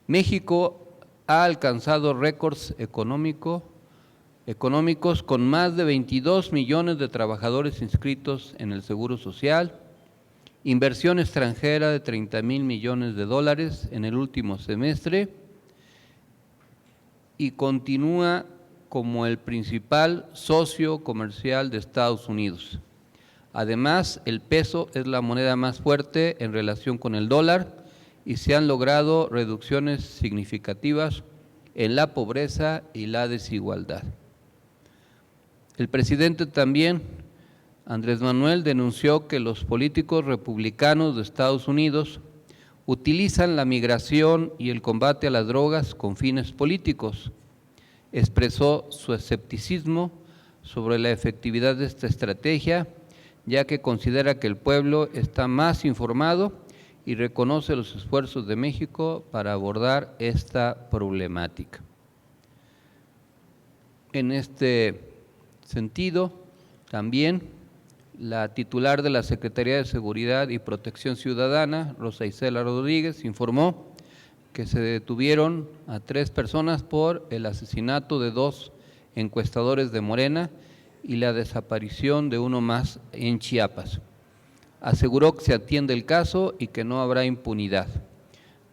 [SPEAKER 13] México ha alcanzado récords económicos con más de 22 millones de trabajadores inscritos en el Seguro Social, inversión extranjera de 30,000 millones de dólares en el último semestre y continúa como el principal socio comercial de Estados Unidos. Además, el peso es la moneda más fuerte en relación con el dólar y se han logrado reducciones significativas en la pobreza y la desigualdad. El presidente también, Andrés Manuel, denunció que los políticos republicanos de Estados Unidos utilizan la migración y el combate a las drogas con fines políticos. Expresó su escepticismo sobre la efectividad de esta estrategia, ya que considera que el pueblo está más informado y reconoce los esfuerzos de México para abordar esta problemática. En este sentido, también la titular de la Secretaría de Seguridad y Protección Ciudadana, Rosa Isela Rodríguez, informó que se detuvieron a 3 personas por el asesinato de 2 encuestadores de Morena y la desaparición de uno más en Chiapas. Aseguró que se atiende el caso y que no habrá impunidad.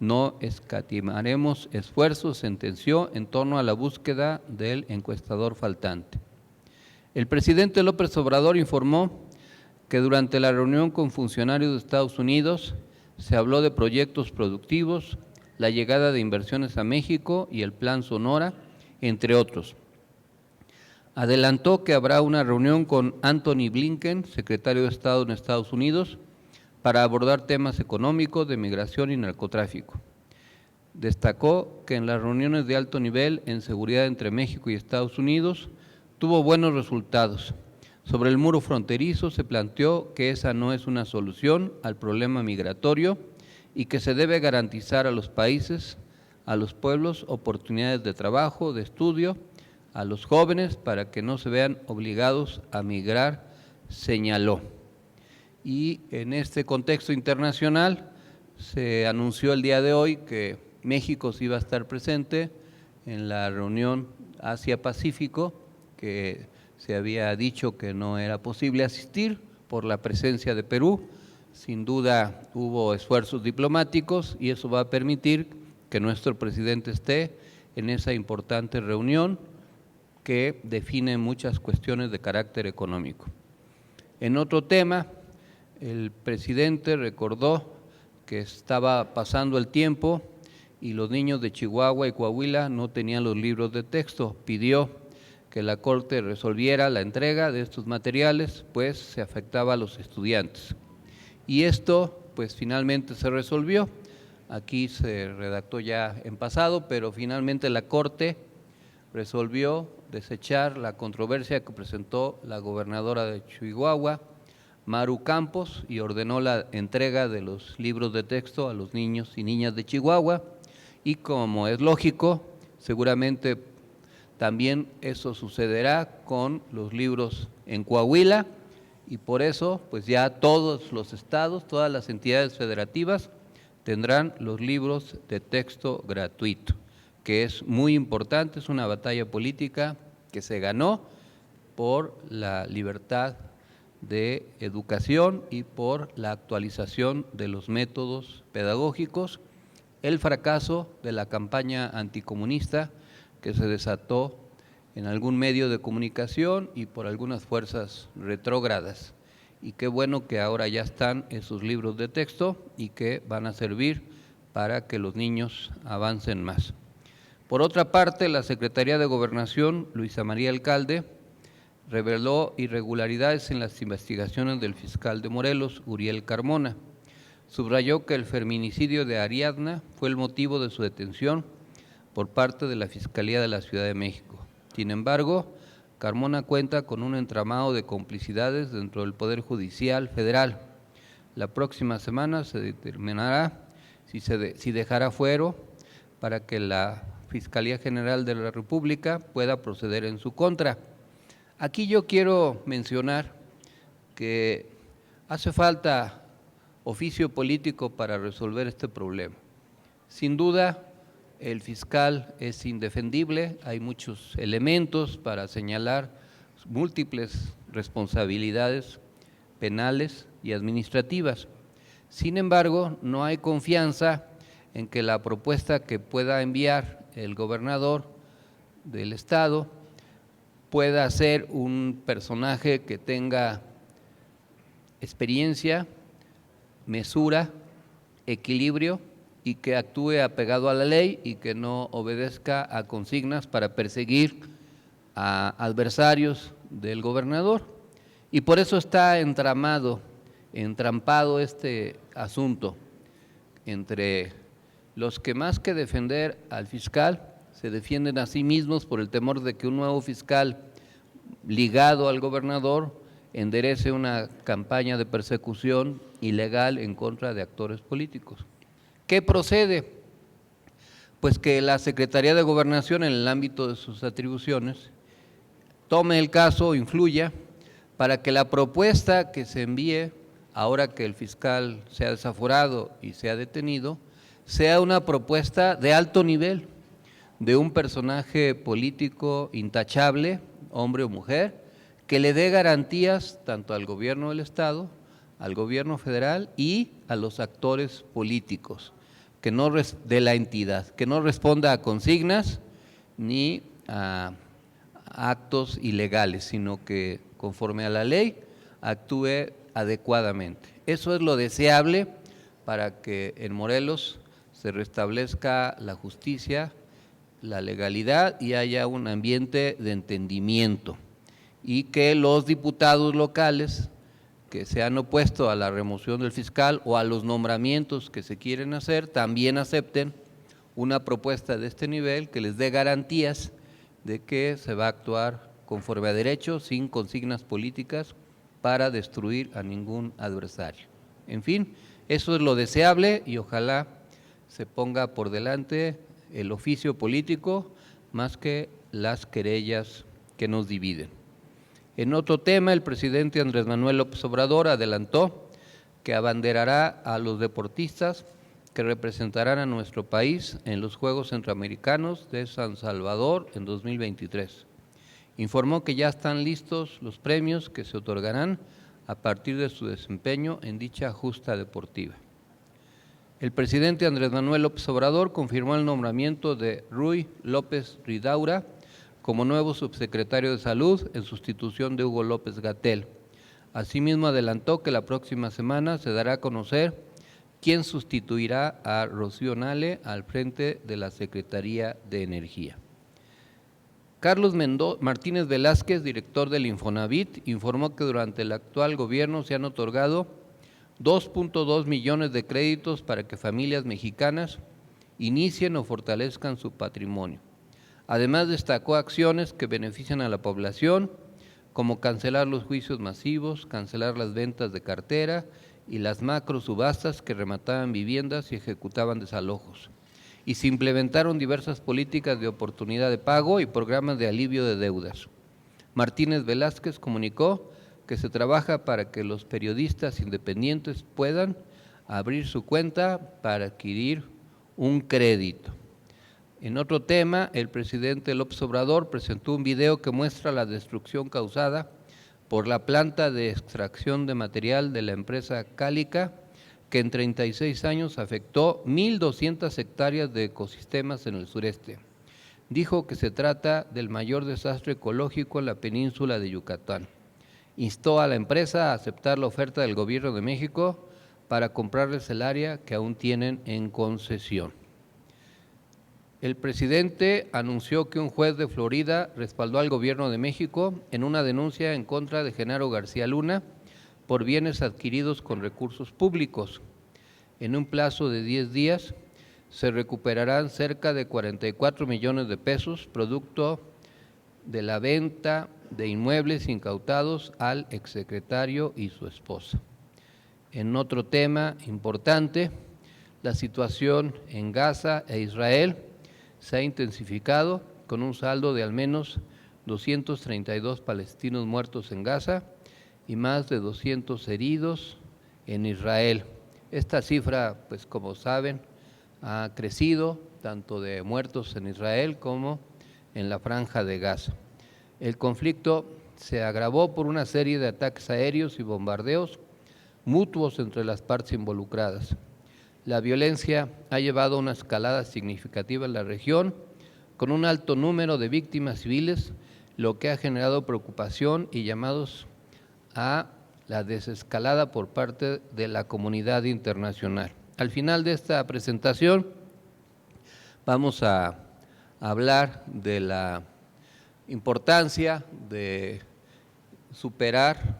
[SPEAKER 13] No escatimaremos esfuerzos, sentenció, en torno a la búsqueda del encuestador faltante. El presidente López Obrador informó que durante la reunión con funcionarios de Estados Unidos se habló de proyectos productivos, la llegada de inversiones a México y el Plan Sonora, entre otros. Adelantó que habrá una reunión con Antony Blinken, secretario de Estado en Estados Unidos, para abordar temas económicos, de migración y narcotráfico. Destacó que en las reuniones de alto nivel en seguridad entre México y Estados Unidos tuvo buenos resultados. Sobre el muro fronterizo se planteó que esa no es una solución al problema migratorio y que se debe garantizar a los países, a los pueblos, oportunidades de trabajo, de estudio, a los jóvenes para que no se vean obligados a migrar, señaló. Y en este contexto internacional se anunció el día de hoy que México sí iba a estar presente en la reunión Asia-Pacífico, que se había dicho que no era posible asistir por la presencia de Perú. Sin duda hubo esfuerzos diplomáticos y eso va a permitir que nuestro presidente esté en esa importante reunión que define muchas cuestiones de carácter económico. En otro tema, el presidente recordó que estaba pasando el tiempo y los niños de Chihuahua y Coahuila no tenían los libros de texto. Pidió que la Corte resolviera la entrega de estos materiales, pues se afectaba a los estudiantes. Y esto, pues finalmente se resolvió. Aquí se redactó ya en pasado, pero finalmente la Corte resolvió desechar la controversia que presentó la gobernadora de Chihuahua, Maru Campos, y ordenó la entrega de los libros de texto a los niños y niñas de Chihuahua, y como es lógico, seguramente también eso sucederá con los libros en Coahuila, y por eso pues ya todos los estados, todas las entidades federativas tendrán los libros de texto gratuito, que es muy importante, es una batalla política que se ganó por la libertad de educación y por la actualización de los métodos pedagógicos, el fracaso de la campaña anticomunista que se desató en algún medio de comunicación y por algunas fuerzas retrógradas. Y qué bueno que ahora ya están esos libros de texto y que van a servir para que los niños avancen más. Por otra parte, la Secretaría de Gobernación, Luisa María Alcalde, reveló irregularidades en las investigaciones del fiscal de Morelos, Uriel Carmona. Subrayó que el feminicidio de Ariadna fue el motivo de su detención por parte de la Fiscalía de la Ciudad de México. Sin embargo, Carmona cuenta con un entramado de complicidades dentro del Poder Judicial Federal. La próxima semana se determinará si dejará fuero para que la Fiscalía General de la República pueda proceder en su contra. Aquí yo quiero mencionar que hace falta oficio político para resolver este problema. Sin duda, el fiscal es indefendible, hay muchos elementos para señalar múltiples responsabilidades penales y administrativas. Sin embargo, no hay confianza en que la propuesta que pueda enviar el gobernador del estado pueda ser un personaje que tenga experiencia, mesura, equilibrio y que actúe apegado a la ley y que no obedezca a consignas para perseguir a adversarios del gobernador. Y por eso está entrampado este asunto entre los que más que defender al fiscal se defienden a sí mismos por el temor de que un nuevo fiscal ligado al gobernador enderece una campaña de persecución ilegal en contra de actores políticos. ¿Qué procede? Pues que la Secretaría de Gobernación, en el ámbito de sus atribuciones, tome el caso, influya, para que la propuesta que se envíe, ahora que el fiscal se ha desaforado y se ha detenido, sea una propuesta de alto nivel, de un personaje político intachable, hombre o mujer, que le dé garantías tanto al gobierno del Estado, al gobierno federal y a los actores políticos de la entidad, que no responda a consignas ni a actos ilegales, sino que conforme a la ley actúe adecuadamente. Eso es lo deseable para que en Morelos se restablezca la justicia, la legalidad y haya un ambiente de entendimiento, y que los diputados locales que se han opuesto a la remoción del fiscal o a los nombramientos que se quieren hacer también acepten una propuesta de este nivel que les dé garantías de que se va a actuar conforme a derecho, sin consignas políticas para destruir a ningún adversario. En fin, eso es lo deseable y ojalá se ponga por delante el oficio político más que las querellas que nos dividen. En otro tema, el presidente Andrés Manuel López Obrador adelantó que abanderará a los deportistas que representarán a nuestro país en los Juegos Centroamericanos de San Salvador en 2023. Informó que ya están listos los premios que se otorgarán a partir de su desempeño en dicha justa deportiva. El presidente Andrés Manuel López Obrador confirmó el nombramiento de Ruy López Ridaura como nuevo subsecretario de Salud en sustitución de Hugo López-Gatell. Asimismo, adelantó que la próxima semana se dará a conocer quién sustituirá a Rocío Nale al frente de la Secretaría de Energía. Carlos Martínez Velázquez, director del Infonavit, informó que durante el actual gobierno se han otorgado 2.2 millones de créditos para que familias mexicanas inicien o fortalezcan su patrimonio. Además, destacó acciones que benefician a la población, como cancelar los juicios masivos, cancelar las ventas de cartera y las macro subastas que remataban viviendas y ejecutaban desalojos. Y se implementaron diversas políticas de oportunidad de pago y programas de alivio de deudas. Martínez Velázquez comunicó que se trabaja para que los periodistas independientes puedan abrir su cuenta para adquirir un crédito. En otro tema, el presidente López Obrador presentó un video que muestra la destrucción causada por la planta de extracción de material de la empresa Cálica, que en 36 años afectó 1.200 hectáreas de ecosistemas en el sureste. Dijo que se trata del mayor desastre ecológico en la península de Yucatán. Instó a la empresa a aceptar la oferta del Gobierno de México para comprarles el área que aún tienen en concesión. El presidente anunció que un juez de Florida respaldó al Gobierno de México en una denuncia en contra de Genaro García Luna por bienes adquiridos con recursos públicos. En un plazo de 10 días se recuperarán cerca de 44 millones de pesos, producto de la venta de inmuebles incautados al exsecretario y su esposa. En otro tema importante, la situación en Gaza e Israel se ha intensificado con un saldo de al menos 232 palestinos muertos en Gaza y más de 200 heridos en Israel. Esta cifra, pues como saben, ha crecido tanto de muertos en Israel como en la Franja de Gaza. El conflicto se agravó por una serie de ataques aéreos y bombardeos mutuos entre las partes involucradas. La violencia ha llevado a una escalada significativa en la región, con un alto número de víctimas civiles, lo que ha generado preocupación y llamados a la desescalada por parte de la comunidad internacional. Al final de esta presentación vamos a hablar de la importancia de superar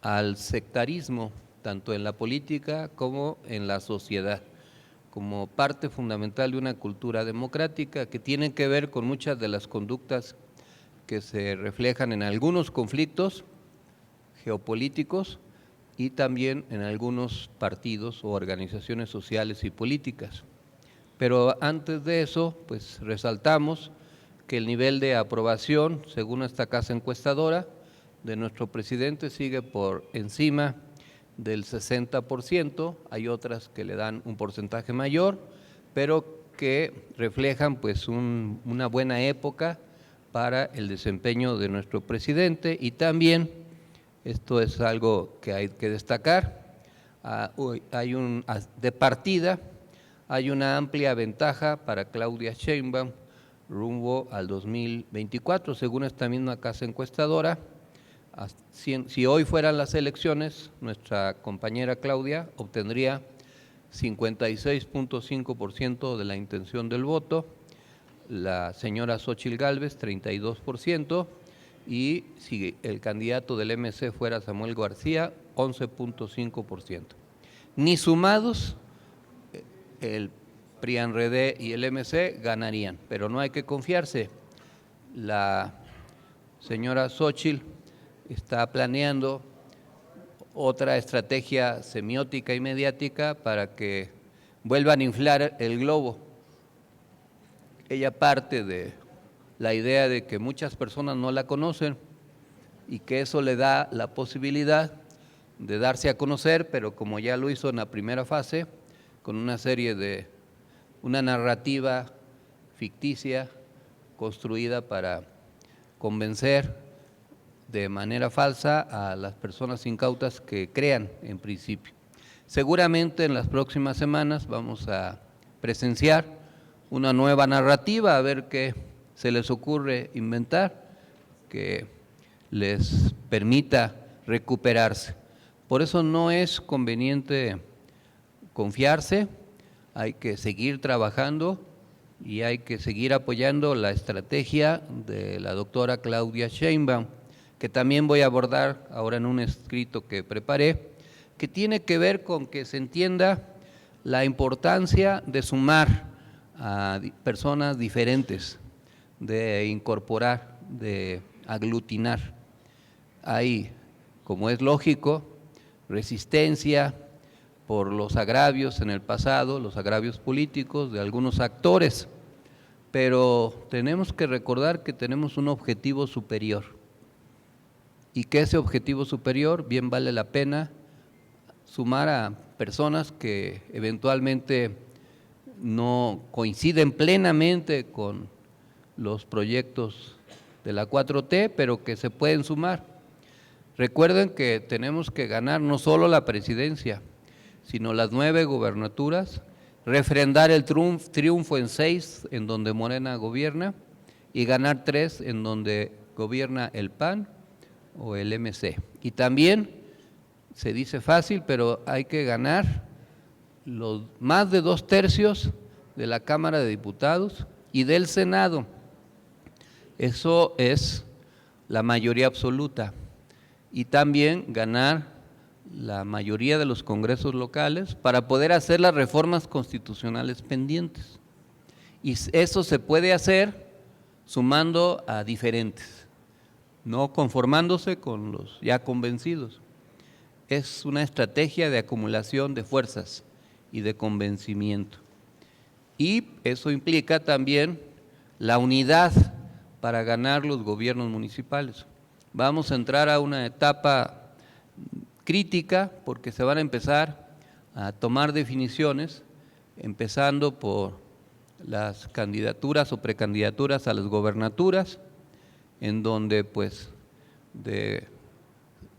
[SPEAKER 13] al sectarismo, tanto en la política como en la sociedad, como parte fundamental de una cultura democrática que tiene que ver con muchas de las conductas que se reflejan en algunos conflictos geopolíticos y también en algunos partidos o organizaciones sociales y políticas. Pero antes de eso, pues resaltamos que el nivel de aprobación, según esta casa encuestadora, de nuestro presidente sigue por encima del 60%, hay otras que le dan un porcentaje mayor, pero que reflejan pues una buena época para el desempeño de nuestro presidente y también, esto es algo que hay que destacar, de partida hay una amplia ventaja para Claudia Sheinbaum rumbo al 2024, según esta misma casa encuestadora. Si hoy fueran las elecciones, nuestra compañera Claudia obtendría 56.5% de la intención del voto, la señora Xóchitl Gálvez 32% y si el candidato del MC fuera Samuel García 11.5%. Ni sumados el PRI-PAN-RD y el MC ganarían, pero no hay que confiarse. La señora Xóchitl está planeando otra estrategia semiótica y mediática para que vuelvan a inflar el globo. Ella parte de la idea de que muchas personas no la conocen y que eso le da la posibilidad de darse a conocer, pero como ya lo hizo en la primera fase, con una narrativa ficticia construida para convencer de manera falsa a las personas incautas que crean en principio. Seguramente en las próximas semanas vamos a presenciar una nueva narrativa, a ver qué se les ocurre inventar, que les permita recuperarse. Por eso no es conveniente confiarse, hay que seguir trabajando y hay que seguir apoyando la estrategia de la doctora Claudia Sheinbaum, que también voy a abordar ahora en un escrito que preparé, que tiene que ver con que se entienda la importancia de sumar a personas diferentes, de incorporar, de aglutinar. Hay, como es lógico, resistencia por los agravios en el pasado, los agravios políticos de algunos actores, pero tenemos que recordar que tenemos un objetivo superior y que ese objetivo superior bien vale la pena sumar a personas que eventualmente no coinciden plenamente con los proyectos de la 4T, pero que se pueden sumar. Recuerden que tenemos que ganar no solo la presidencia, sino las 9 gubernaturas, refrendar el triunfo en 6 en donde Morena gobierna y ganar 3 en donde gobierna el PAN o el MC. Y también, se dice fácil, pero hay que ganar los más de 2/3 de la Cámara de Diputados y del Senado. Eso es la mayoría absoluta. Y también ganar la mayoría de los congresos locales para poder hacer las reformas constitucionales pendientes. Y eso se puede hacer sumando a diferentes, no conformándose con los ya convencidos. Es una estrategia de acumulación de fuerzas y de convencimiento. Y eso implica también la unidad para ganar los gobiernos municipales. Vamos a entrar a una etapa crítica porque se van a empezar a tomar definiciones, empezando por las candidaturas o precandidaturas a las gobernaturas, en donde pues de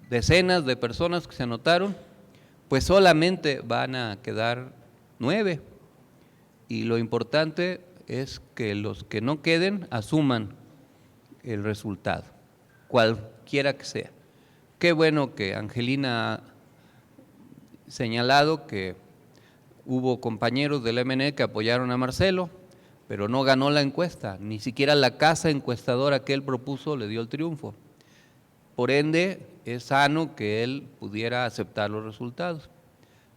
[SPEAKER 13] decenas de personas que se anotaron, pues solamente van a quedar 9 y lo importante es que los que no queden asuman el resultado, cualquiera que sea. Qué bueno que Angelina ha señalado que hubo compañeros del MNE que apoyaron a Marcelo, pero no ganó la encuesta, ni siquiera la casa encuestadora que él propuso le dio el triunfo. Por ende, es sano que él pudiera aceptar los resultados,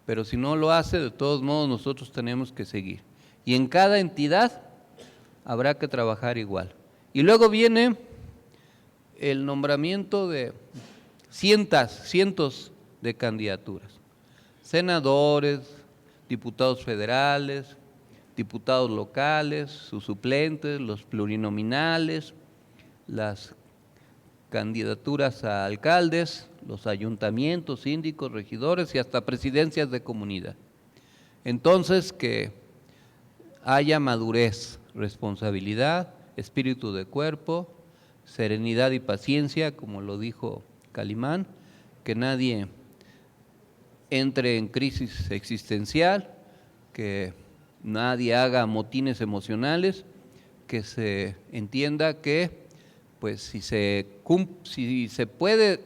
[SPEAKER 13] pero si no lo hace, de todos modos nosotros tenemos que seguir. Y en cada entidad habrá que trabajar igual. Y luego viene el nombramiento de cientos de candidaturas, senadores, diputados federales, diputados locales, sus suplentes, los plurinominales, las candidaturas a alcaldes, los ayuntamientos, síndicos, regidores y hasta presidencias de comunidad. Entonces, que haya madurez, responsabilidad, espíritu de cuerpo, serenidad y paciencia, como lo dijo Calimán, que nadie entre en crisis existencial, que nadie haga motines emocionales, que se entienda que pues si se puede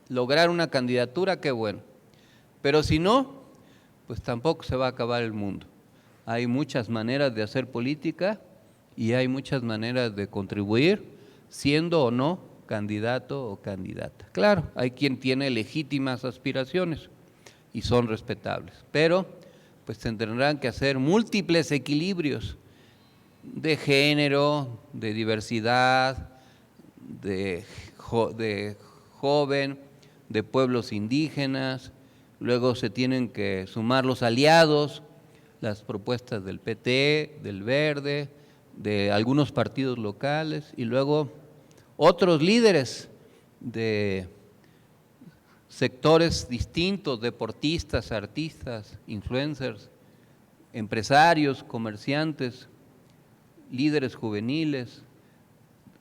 [SPEAKER 13] lograr una candidatura, qué bueno, pero si no, pues tampoco se va a acabar el mundo. Hay muchas maneras de hacer política y hay muchas maneras de contribuir, siendo o no candidato o candidata. Claro, hay quien tiene legítimas aspiraciones y son respetables, pero pues tendrán que hacer múltiples equilibrios de género, de diversidad, de joven, de pueblos indígenas, luego se tienen que sumar los aliados, las propuestas del PT, del Verde, de algunos partidos locales y luego otros líderes de sectores distintos, deportistas, artistas, influencers, empresarios, comerciantes, líderes juveniles,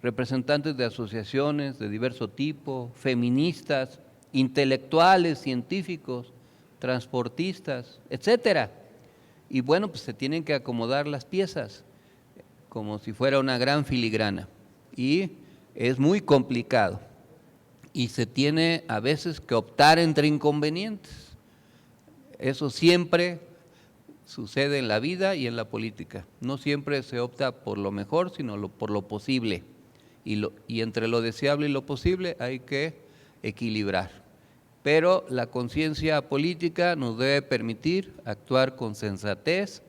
[SPEAKER 13] representantes de asociaciones de diverso tipo, feministas, intelectuales, científicos, transportistas, etcétera. Y bueno, pues se tienen que acomodar las piezas como si fuera una gran filigrana y es muy complicado y se tiene a veces que optar entre inconvenientes. Eso siempre sucede en la vida y en la política. No siempre se opta por lo mejor, sino por lo posible. Y entre lo deseable y lo posible hay que equilibrar. Pero la conciencia política nos debe permitir actuar con sensatez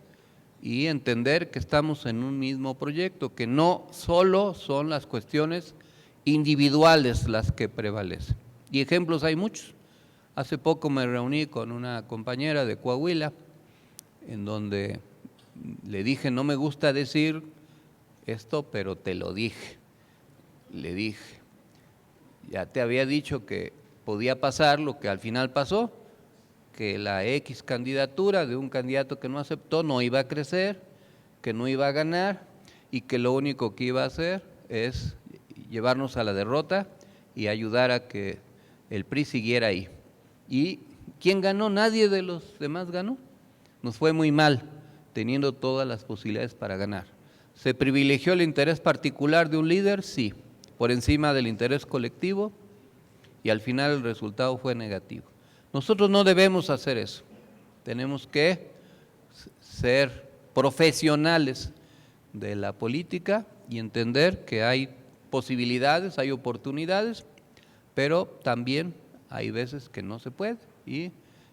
[SPEAKER 13] y entender que estamos en un mismo proyecto, que no solo son las cuestiones individuales las que prevalecen. Y ejemplos hay muchos. Hace poco me reuní con una compañera de Coahuila, en donde le dije, no me gusta decir esto, pero te lo dije. Le dije, ya te había dicho que podía pasar lo que al final pasó, que la X candidatura de un candidato que no aceptó no iba a crecer, que no iba a ganar y que lo único que iba a hacer es llevarnos a la derrota y ayudar a que el PRI siguiera ahí. ¿Y quién ganó? Nadie de los demás ganó. Nos fue muy mal, teniendo todas las posibilidades para ganar. ¿Se privilegió el interés particular de un líder? Sí, por encima del interés colectivo, y al final el resultado fue negativo. Nosotros no debemos hacer eso. Tenemos que ser profesionales de la política y entender que hay posibilidades, hay oportunidades, pero también hay veces que no se puede y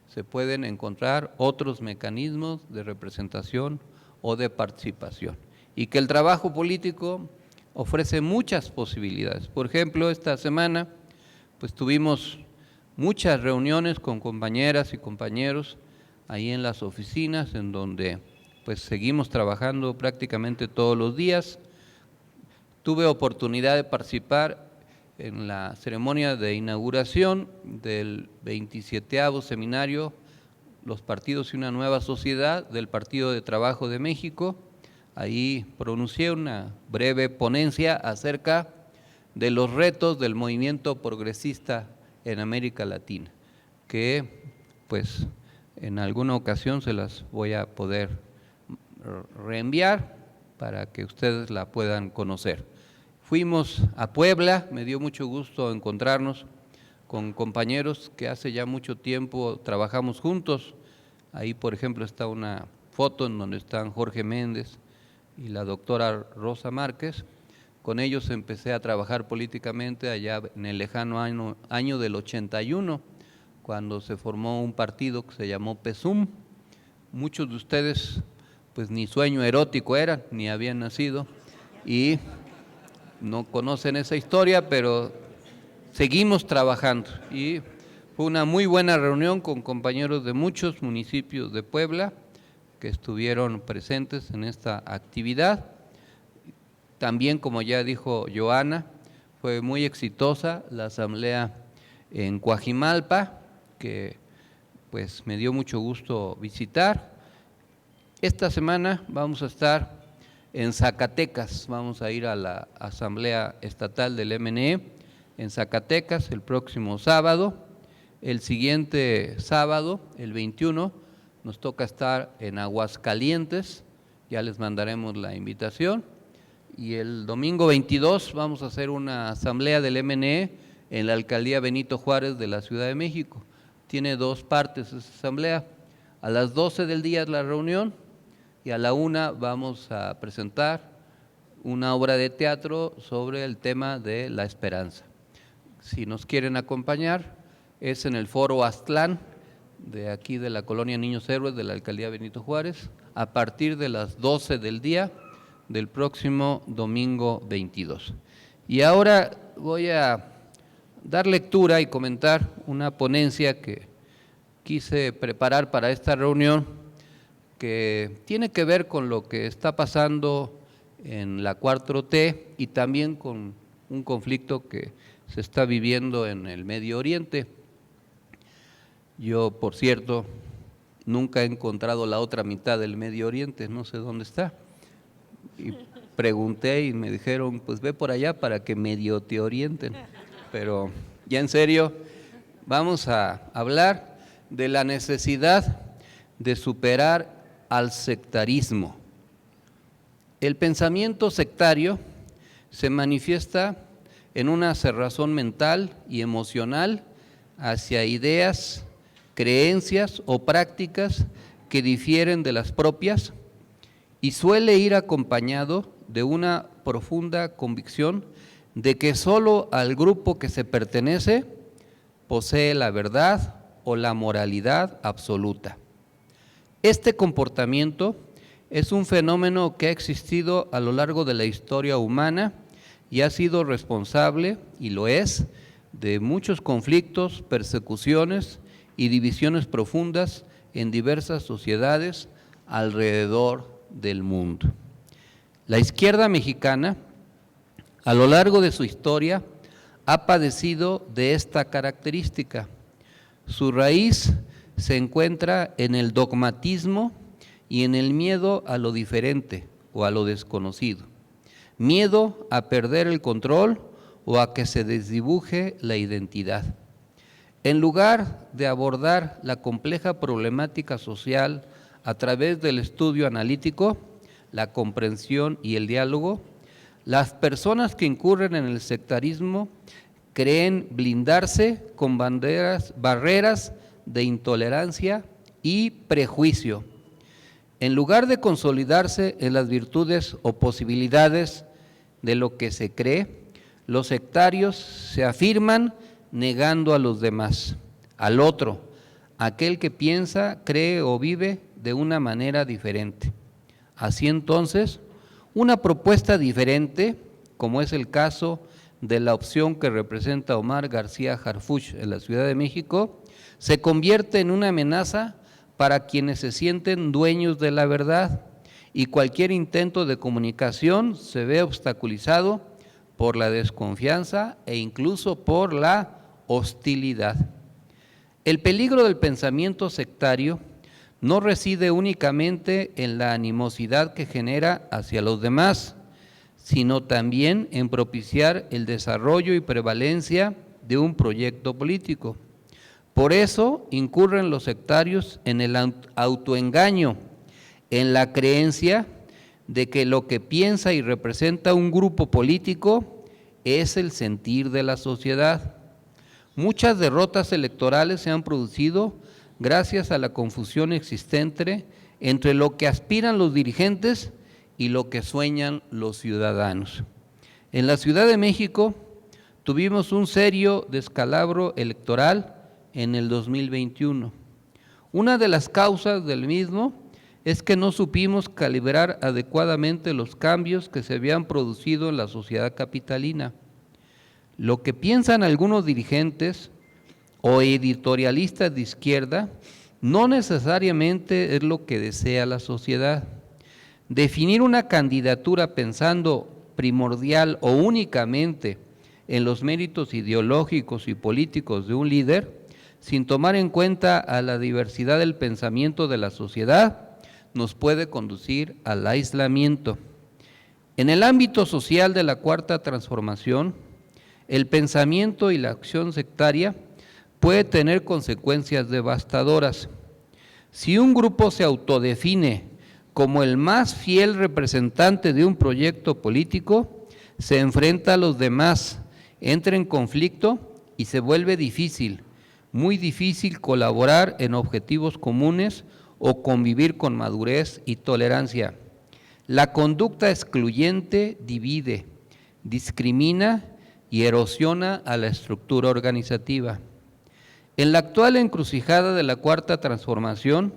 [SPEAKER 13] se pueden encontrar otros mecanismos de representación o de participación. Y que el trabajo político ofrece muchas posibilidades. Por ejemplo, esta semana pues tuvimos muchas reuniones con compañeras y compañeros ahí en las oficinas, en donde pues seguimos trabajando prácticamente todos los días. Tuve oportunidad de participar en la ceremonia de inauguración del 27º seminario Los Partidos y una Nueva Sociedad del Partido de Trabajo de México. Ahí pronuncié una breve ponencia acerca de los retos del movimiento progresista en América Latina, que pues en alguna ocasión se las voy a poder reenviar para que ustedes la puedan conocer. Fuimos a Puebla, me dio mucho gusto encontrarnos con compañeros que hace ya mucho tiempo trabajamos juntos. Ahí, por ejemplo, está una foto en donde están Jorge Méndez y la doctora Rosa Márquez. Con ellos empecé a trabajar políticamente allá en el lejano año del 81, cuando se formó un partido que se llamó PESUM. Muchos de ustedes pues ni sueño erótico eran, ni habían nacido y no conocen esa historia, pero seguimos trabajando y fue una muy buena reunión con compañeros de muchos municipios de Puebla que estuvieron presentes en esta actividad. También, como ya dijo Joana, fue muy exitosa la asamblea en Coajimalpa, que pues me dio mucho gusto visitar. Esta semana vamos a estar en Zacatecas, vamos a ir a la asamblea estatal del MNE en Zacatecas el próximo sábado. El siguiente sábado, el 21, nos toca estar en Aguascalientes, ya les mandaremos la invitación. Y el domingo 22 vamos a hacer una asamblea del MNE en la alcaldía Benito Juárez de la Ciudad de México. Tiene dos partes esa asamblea. A las 12 del día es la reunión y a la 1 vamos a presentar una obra de teatro sobre el tema de la esperanza. Si nos quieren acompañar, es en el Foro Aztlán, de aquí de la Colonia Niños Héroes de la alcaldía Benito Juárez, a partir de las 12 del día del próximo domingo 22. Y ahora voy a dar lectura y comentar una ponencia que quise preparar para esta reunión, que tiene que ver con lo que está pasando en la 4T y también con un conflicto que se está viviendo en el Medio Oriente. Yo, por cierto, nunca he encontrado la otra mitad del Medio Oriente, no sé dónde está. Y pregunté y me dijeron, pues ve por allá para que medio te orienten. Pero ya en serio, vamos a hablar de la necesidad de superar al sectarismo. El pensamiento sectario se manifiesta en una cerrazón mental y emocional hacia ideas, creencias o prácticas que difieren de las propias y suele ir acompañado de una profunda convicción de que solo al grupo que se pertenece posee la verdad o la moralidad absoluta. Este comportamiento es un fenómeno que ha existido a lo largo de la historia humana y ha sido responsable, y lo es, de muchos conflictos, persecuciones y divisiones profundas en diversas sociedades alrededor del mundo. La izquierda mexicana, a lo largo de su historia, ha padecido de esta característica. Su raíz se encuentra en el dogmatismo y en el miedo a lo diferente o a lo desconocido. Miedo a perder el control o a que se desdibuje la identidad. En lugar de abordar la compleja problemática social a través del estudio analítico, la comprensión y el diálogo, las personas que incurren en el sectarismo creen blindarse con barreras de intolerancia y prejuicio. En lugar de consolidarse en las virtudes o posibilidades de lo que se cree, los sectarios se afirman negando a los demás, al otro, aquel que piensa, cree o vive de una manera diferente. Así entonces, una propuesta diferente, como es el caso de la opción que representa Omar García Harfuch en la Ciudad de México, se convierte en una amenaza para quienes se sienten dueños de la verdad, y cualquier intento de comunicación se ve obstaculizado por la desconfianza e incluso por la hostilidad. El peligro del pensamiento sectario no reside únicamente en la animosidad que genera hacia los demás, sino también en propiciar el desarrollo y prevalencia de un proyecto político. Por eso incurren los sectarios en el autoengaño, en la creencia de que lo que piensa y representa un grupo político es el sentir de la sociedad. Muchas derrotas electorales se han producido gracias a la confusión existente entre lo que aspiran los dirigentes y lo que sueñan los ciudadanos. En la Ciudad de México tuvimos un serio descalabro electoral en el 2021. Una de las causas del mismo es que no supimos calibrar adecuadamente los cambios que se habían producido en la sociedad capitalina. Lo que piensan algunos dirigentes o editorialistas de izquierda no necesariamente es lo que desea la sociedad. Definir una candidatura pensando primordial o únicamente en los méritos ideológicos y políticos de un líder, sin tomar en cuenta a la diversidad del pensamiento de la sociedad, nos puede conducir al aislamiento. En el ámbito social de la Cuarta Transformación, el pensamiento y la acción sectaria puede tener consecuencias devastadoras. Si un grupo se autodefine como el más fiel representante de un proyecto político, se enfrenta a los demás, entra en conflicto y se vuelve difícil, muy difícil colaborar en objetivos comunes o convivir con madurez y tolerancia. La conducta excluyente divide, discrimina y erosiona a la estructura organizativa. En la actual encrucijada de la Cuarta Transformación,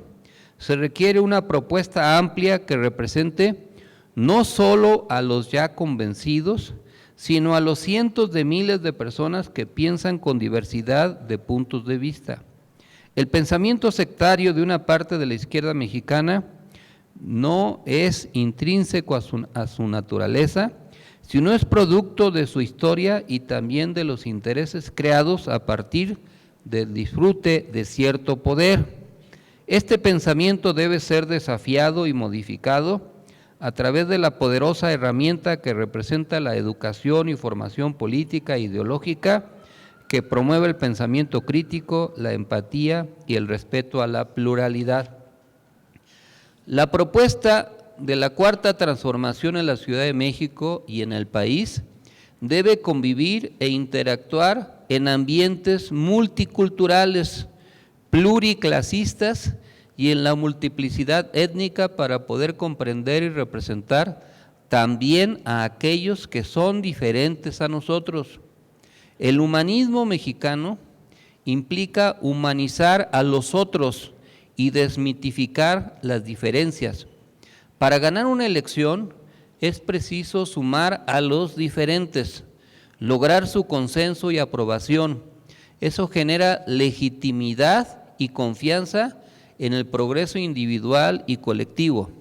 [SPEAKER 13] se requiere una propuesta amplia que represente no solo a los ya convencidos, sino a los cientos de miles de personas que piensan con diversidad de puntos de vista. El pensamiento sectario de una parte de la izquierda mexicana no es intrínseco a su naturaleza, sino es producto de su historia y también de los intereses creados a partir del disfrute de cierto poder. Este pensamiento debe ser desafiado y modificado a través de la poderosa herramienta que representa la educación y formación política e ideológica, que promueve el pensamiento crítico, la empatía y el respeto a la pluralidad. La propuesta de la Cuarta Transformación en la Ciudad de México y en el país debe convivir e interactuar en ambientes multiculturales, pluriclasistas y en la multiplicidad étnica para poder comprender y representar también a aquellos que son diferentes a nosotros. El humanismo mexicano implica humanizar a los otros y desmitificar las diferencias. Para ganar una elección es preciso sumar a los diferentes, lograr su consenso y aprobación. Eso genera legitimidad y confianza en el progreso individual y colectivo.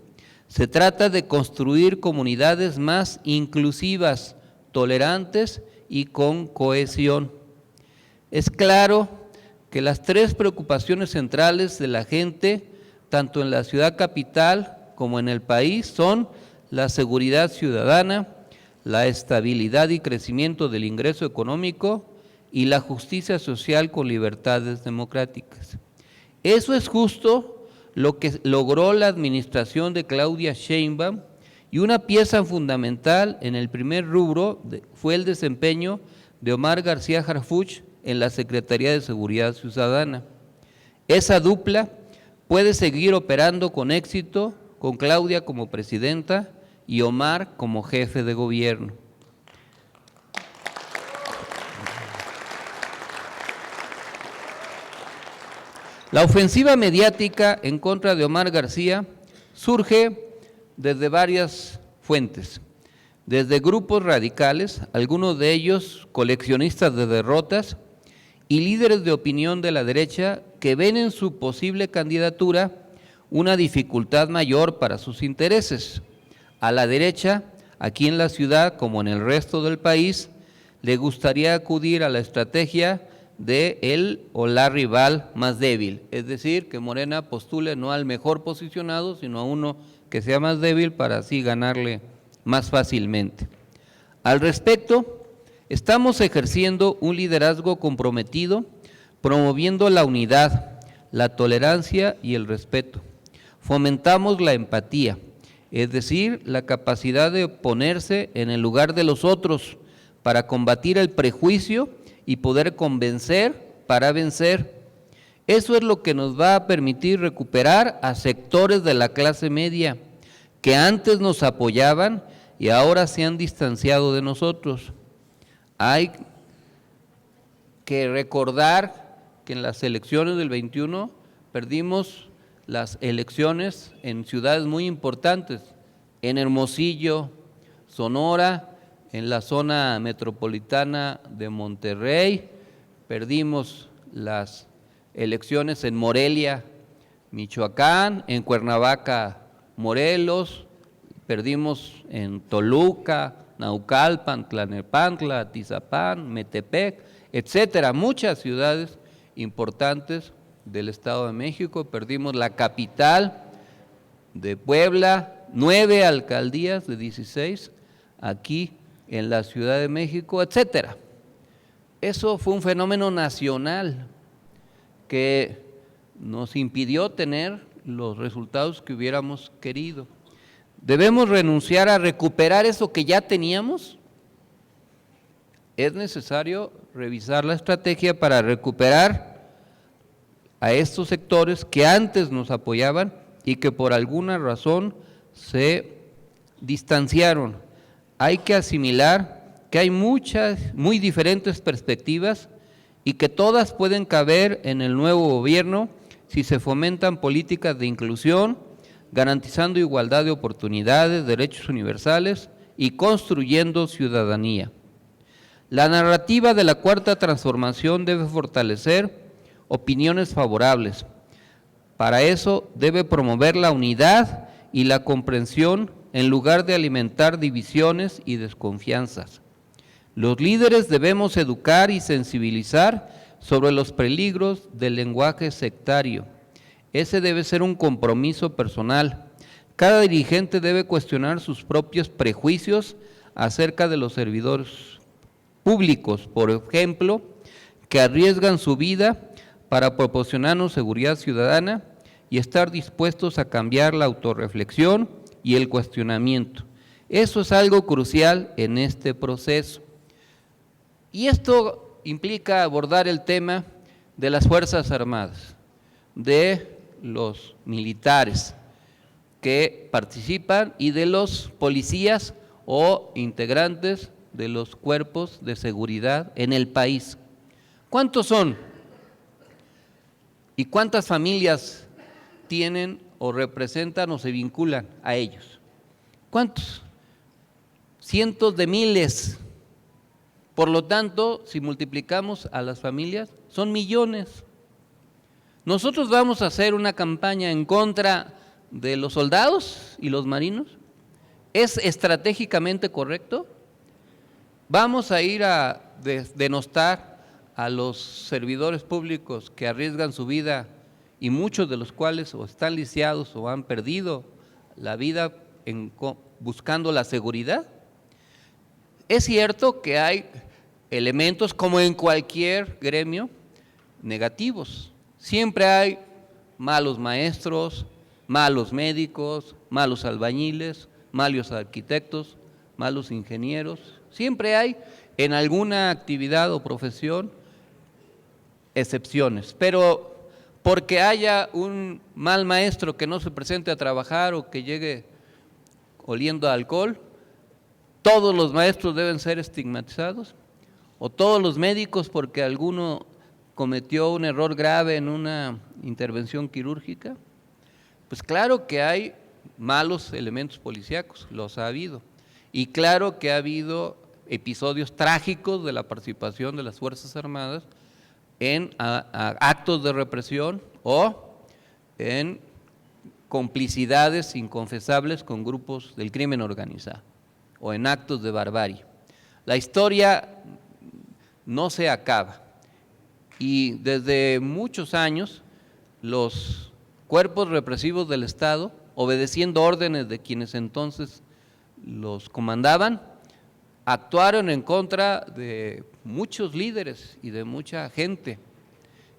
[SPEAKER 13] Se trata de construir comunidades más inclusivas, tolerantes y con cohesión. Es claro que las tres preocupaciones centrales de la gente, tanto en la ciudad capital como en el país, son la seguridad ciudadana, la estabilidad y crecimiento del ingreso económico y la justicia social con libertades democráticas. Eso es justo lo que logró la administración de Claudia Sheinbaum, y una pieza fundamental en el primer rubro fue el desempeño de Omar García Harfuch en la Secretaría de Seguridad Ciudadana. Esa dupla puede seguir operando con éxito con Claudia como presidenta y Omar como jefe de gobierno. La ofensiva mediática en contra de Omar García surge desde varias fuentes, desde grupos radicales, algunos de ellos coleccionistas de derrotas, y líderes de opinión de la derecha que ven en su posible candidatura una dificultad mayor para sus intereses. A la derecha, aquí en la ciudad como en el resto del país, le gustaría acudir a la estrategia de él o la rival más débil, es decir, que Morena postule no al mejor posicionado, sino a uno que sea más débil para así ganarle más fácilmente. Al respecto, estamos ejerciendo un liderazgo comprometido, promoviendo la unidad, la tolerancia y el respeto. Fomentamos la empatía, es decir, la capacidad de ponerse en el lugar de los otros para combatir el prejuicio y poder convencer para vencer. Eso es lo que nos va a permitir recuperar a sectores de la clase media que antes nos apoyaban y ahora se han distanciado de nosotros. Hay que recordar que en las elecciones del 21 perdimos las elecciones en ciudades muy importantes, en Hermosillo, Sonora, en la zona metropolitana de Monterrey, perdimos las elecciones en Morelia, Michoacán, en Cuernavaca, Morelos, perdimos en Toluca, Naucalpan, Tlalnepantla, Atizapán, Metepec, etcétera, muchas ciudades importantes del Estado de México, perdimos la capital de Puebla, 9 alcaldías de 16 aquí en la Ciudad de México, etcétera. Eso fue un fenómeno nacional que nos impidió tener los resultados que hubiéramos querido. ¿Debemos renunciar a recuperar eso que ya teníamos? Es necesario revisar la estrategia para recuperar a estos sectores que antes nos apoyaban y que por alguna razón se distanciaron. Hay que asimilar que hay muchas, muy diferentes perspectivas y que todas pueden caber en el nuevo gobierno si se fomentan políticas de inclusión, garantizando igualdad de oportunidades, derechos universales y construyendo ciudadanía. La narrativa de la Cuarta Transformación debe fortalecer opiniones favorables. Para eso debe promover la unidad y la comprensión en lugar de alimentar divisiones y desconfianzas. Los líderes debemos educar y sensibilizar sobre los peligros del lenguaje sectario. Ese debe ser un compromiso personal. Cada dirigente debe cuestionar sus propios prejuicios acerca de los servidores públicos, por ejemplo, que arriesgan su vida para proporcionarnos seguridad ciudadana y estar dispuestos a cambiar la autorreflexión y el cuestionamiento. Eso es algo crucial en este proceso. Y esto implica abordar el tema de las Fuerzas Armadas, de los militares que participan y de los policías o integrantes de los cuerpos de seguridad en el país. ¿Cuántos son? ¿Y cuántas familias tienen o representan o se vinculan a ellos? ¿Cuántos? Cientos de miles. Por lo tanto, si multiplicamos a las familias, son millones. ¿Nosotros vamos a hacer una campaña en contra de los soldados y los marinos? ¿Es estratégicamente correcto? ¿Vamos a ir a denostar a los servidores públicos que arriesgan su vida y muchos de los cuales o están lisiados o han perdido la vida buscando la seguridad? Es cierto que hay elementos, como en cualquier gremio, negativos. Siempre hay malos maestros, malos médicos, malos albañiles, malos arquitectos, malos ingenieros. Siempre hay en alguna actividad o profesión excepciones, pero porque haya un mal maestro que no se presente a trabajar o que llegue oliendo a alcohol, ¿todos los maestros deben ser estigmatizados? ¿O todos los médicos porque alguno cometió un error grave en una intervención quirúrgica? Pues claro que hay malos elementos policíacos, los ha habido. Y claro que ha habido episodios trágicos de la participación de las Fuerzas Armadas en actos de represión o en complicidades inconfesables con grupos del crimen organizado o en actos de barbarie. La historia no se acaba y desde muchos años los cuerpos represivos del Estado, obedeciendo órdenes de quienes entonces los comandaban, actuaron en contra de muchos líderes y de mucha gente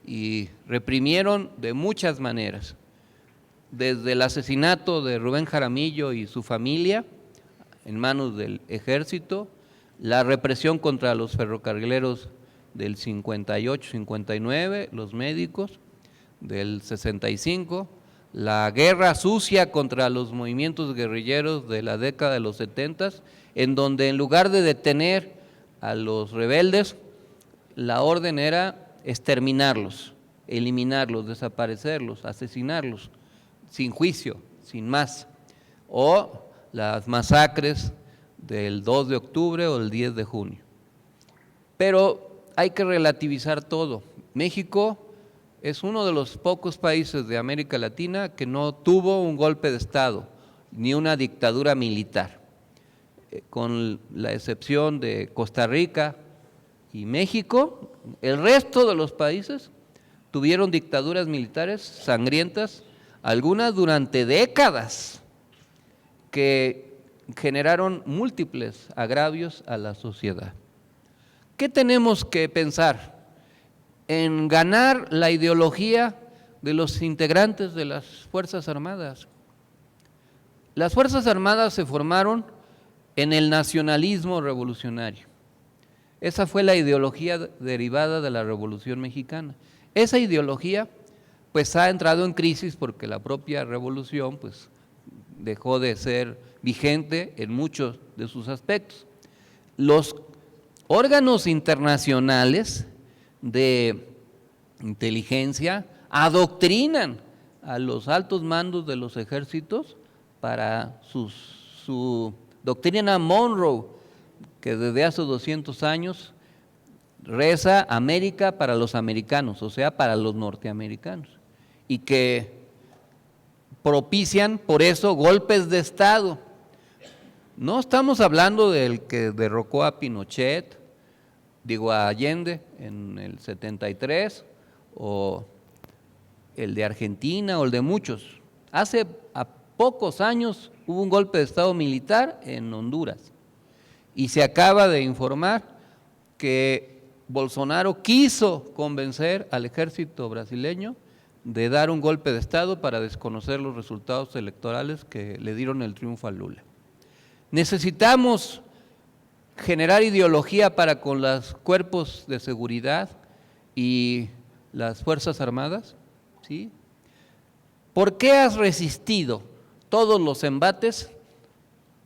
[SPEAKER 13] y reprimieron de muchas maneras, desde el asesinato de Rubén Jaramillo y su familia en manos del ejército, la represión contra los ferrocarrileros del 58, 59, los médicos del 65, la guerra sucia contra los movimientos guerrilleros de la década de los 70, en donde en lugar de detener a los rebeldes, la orden era exterminarlos, eliminarlos, desaparecerlos, asesinarlos, sin juicio, sin más, o las masacres del 2 de octubre o el 10 de junio. Pero hay que relativizar todo. México es uno de los pocos países de América Latina que no tuvo un golpe de Estado ni una dictadura militar, con la excepción de Costa Rica y México. El resto de los países tuvieron dictaduras militares sangrientas, algunas durante décadas, que generaron múltiples agravios a la sociedad. ¿Qué tenemos que pensar? En ganar la ideología de los integrantes de las Fuerzas Armadas. Las Fuerzas Armadas se formaron en el nacionalismo revolucionario. Esa fue la ideología derivada de la Revolución Mexicana. Esa ideología pues ha entrado en crisis porque la propia revolución pues dejó de ser vigente en muchos de sus aspectos. Los órganos internacionales de inteligencia adoctrinan a los altos mandos de los ejércitos para su doctrina Monroe, que desde hace 200 años reza América para los americanos, o sea, para los norteamericanos, y que propician por eso golpes de Estado. No estamos hablando del que derrocó a Pinochet, a Allende en el 73, o el de Argentina, o el de muchos. Hace pocos años hubo un golpe de Estado militar en Honduras, y se acaba de informar que Bolsonaro quiso convencer al ejército brasileño de dar un golpe de Estado para desconocer los resultados electorales que le dieron el triunfo a Lula. Necesitamos generar ideología para con los cuerpos de seguridad y las Fuerzas Armadas, ¿sí? ¿Por qué has resistido todos los embates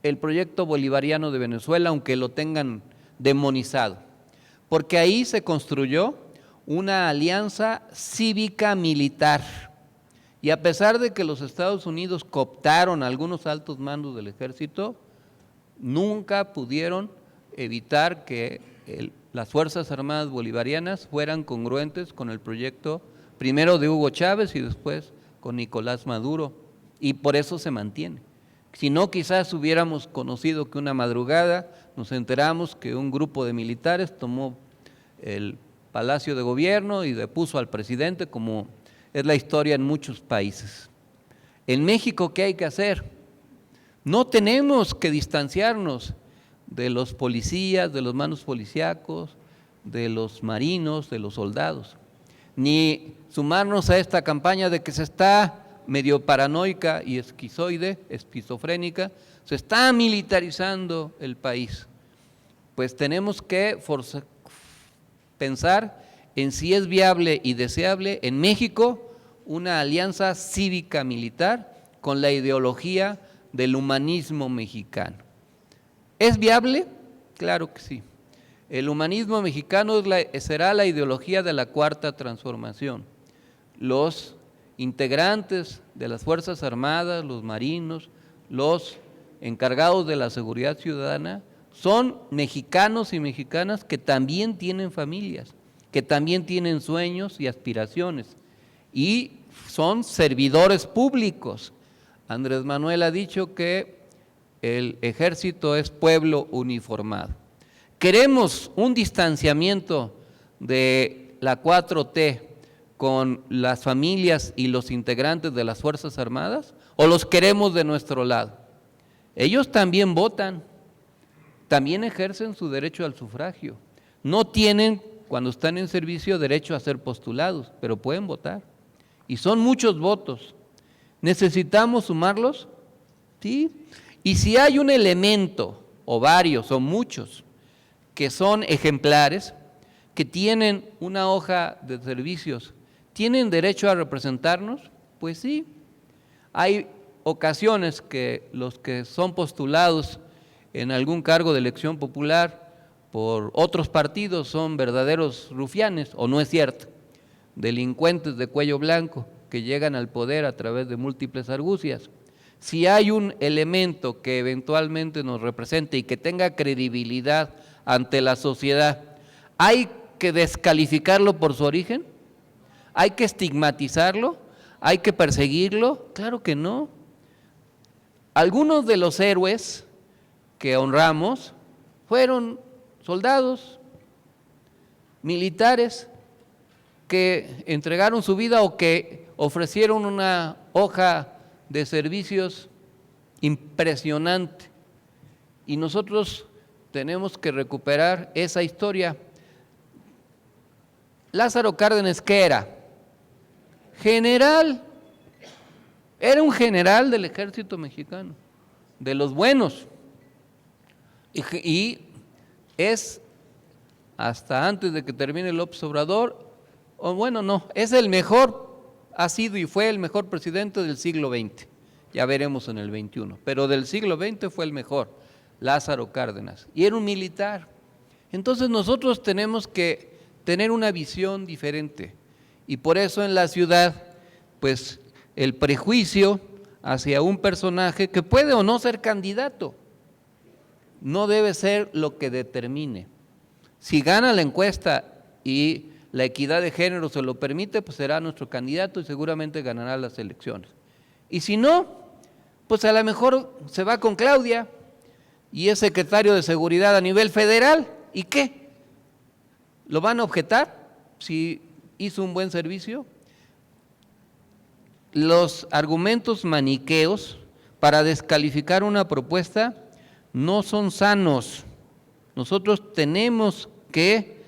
[SPEAKER 13] el proyecto bolivariano de Venezuela, aunque lo tengan demonizado? Porque ahí se construyó una alianza cívica militar, y a pesar de que los Estados Unidos cooptaron a algunos altos mandos del ejército, nunca pudieron evitar que las Fuerzas Armadas bolivarianas fueran congruentes con el proyecto primero de Hugo Chávez y después con Nicolás Maduro, y por eso se mantiene. Si no, quizás hubiéramos conocido que una madrugada nos enteramos que un grupo de militares tomó el Palacio de Gobierno y depuso al presidente, como es la historia en muchos países. En México, ¿qué hay que hacer? No tenemos que distanciarnos de los policías, de los mandos policíacos, de los marinos, de los soldados, ni sumarnos a esta campaña de que se está medio paranoica y esquizofrénica, se está militarizando el país. Pues tenemos que pensar en si es viable y deseable en México una alianza cívica militar con la ideología del humanismo mexicano. ¿Es viable? Claro que sí. El humanismo mexicano será la ideología de la Cuarta Transformación. Los integrantes de las Fuerzas Armadas, los marinos, los encargados de la seguridad ciudadana, son mexicanos y mexicanas que también tienen familias, que también tienen sueños y aspiraciones, y son servidores públicos. Andrés Manuel ha dicho que el ejército es pueblo uniformado. ¿Queremos un distanciamiento de la 4T con las familias y los integrantes de las Fuerzas Armadas, o los queremos de nuestro lado? Ellos también votan, también ejercen su derecho al sufragio. No tienen, cuando están en servicio, derecho a ser postulados, pero pueden votar. Y son muchos votos. ¿Necesitamos sumarlos? Sí. Y si hay un elemento, o varios, o muchos, que son ejemplares, que tienen una hoja de servicios, ¿tienen derecho a representarnos? Pues sí. Hay ocasiones que los que son postulados en algún cargo de elección popular por otros partidos son verdaderos rufianes, ¿o no es cierto? Delincuentes de cuello blanco que llegan al poder a través de múltiples argucias. si hay un elemento que eventualmente nos represente y que tenga credibilidad ante la sociedad, ¿hay que descalificarlo por su origen? ¿Hay que estigmatizarlo? ¿Hay que perseguirlo? Claro que no. Algunos de los héroes que honramos fueron soldados, militares, que entregaron su vida o que ofrecieron una hoja de servicios impresionante. Y nosotros tenemos que recuperar esa historia. Lázaro Cárdenas, ¿qué era? General. Era un general del ejército mexicano, de los buenos. Y es, hasta antes de que termine López Obrador, o bueno, no, es el mejor, ha sido y fue el mejor presidente del siglo XX. Ya veremos en el XXI, pero del siglo XX fue el mejor, Lázaro Cárdenas. Y era un militar. Entonces nosotros tenemos que tener una visión diferente. Y por eso en la ciudad, pues el prejuicio hacia un personaje que puede o no ser candidato, no debe ser lo que determine. Si gana la encuesta y la equidad de género se lo permite, pues será nuestro candidato y seguramente ganará las elecciones. Y si no, pues a lo mejor se va con Claudia y es secretario de Seguridad a nivel federal. ¿Y qué? ¿Lo van a objetar si hizo un buen servicio? Los argumentos maniqueos para descalificar una propuesta no son sanos. Nosotros tenemos que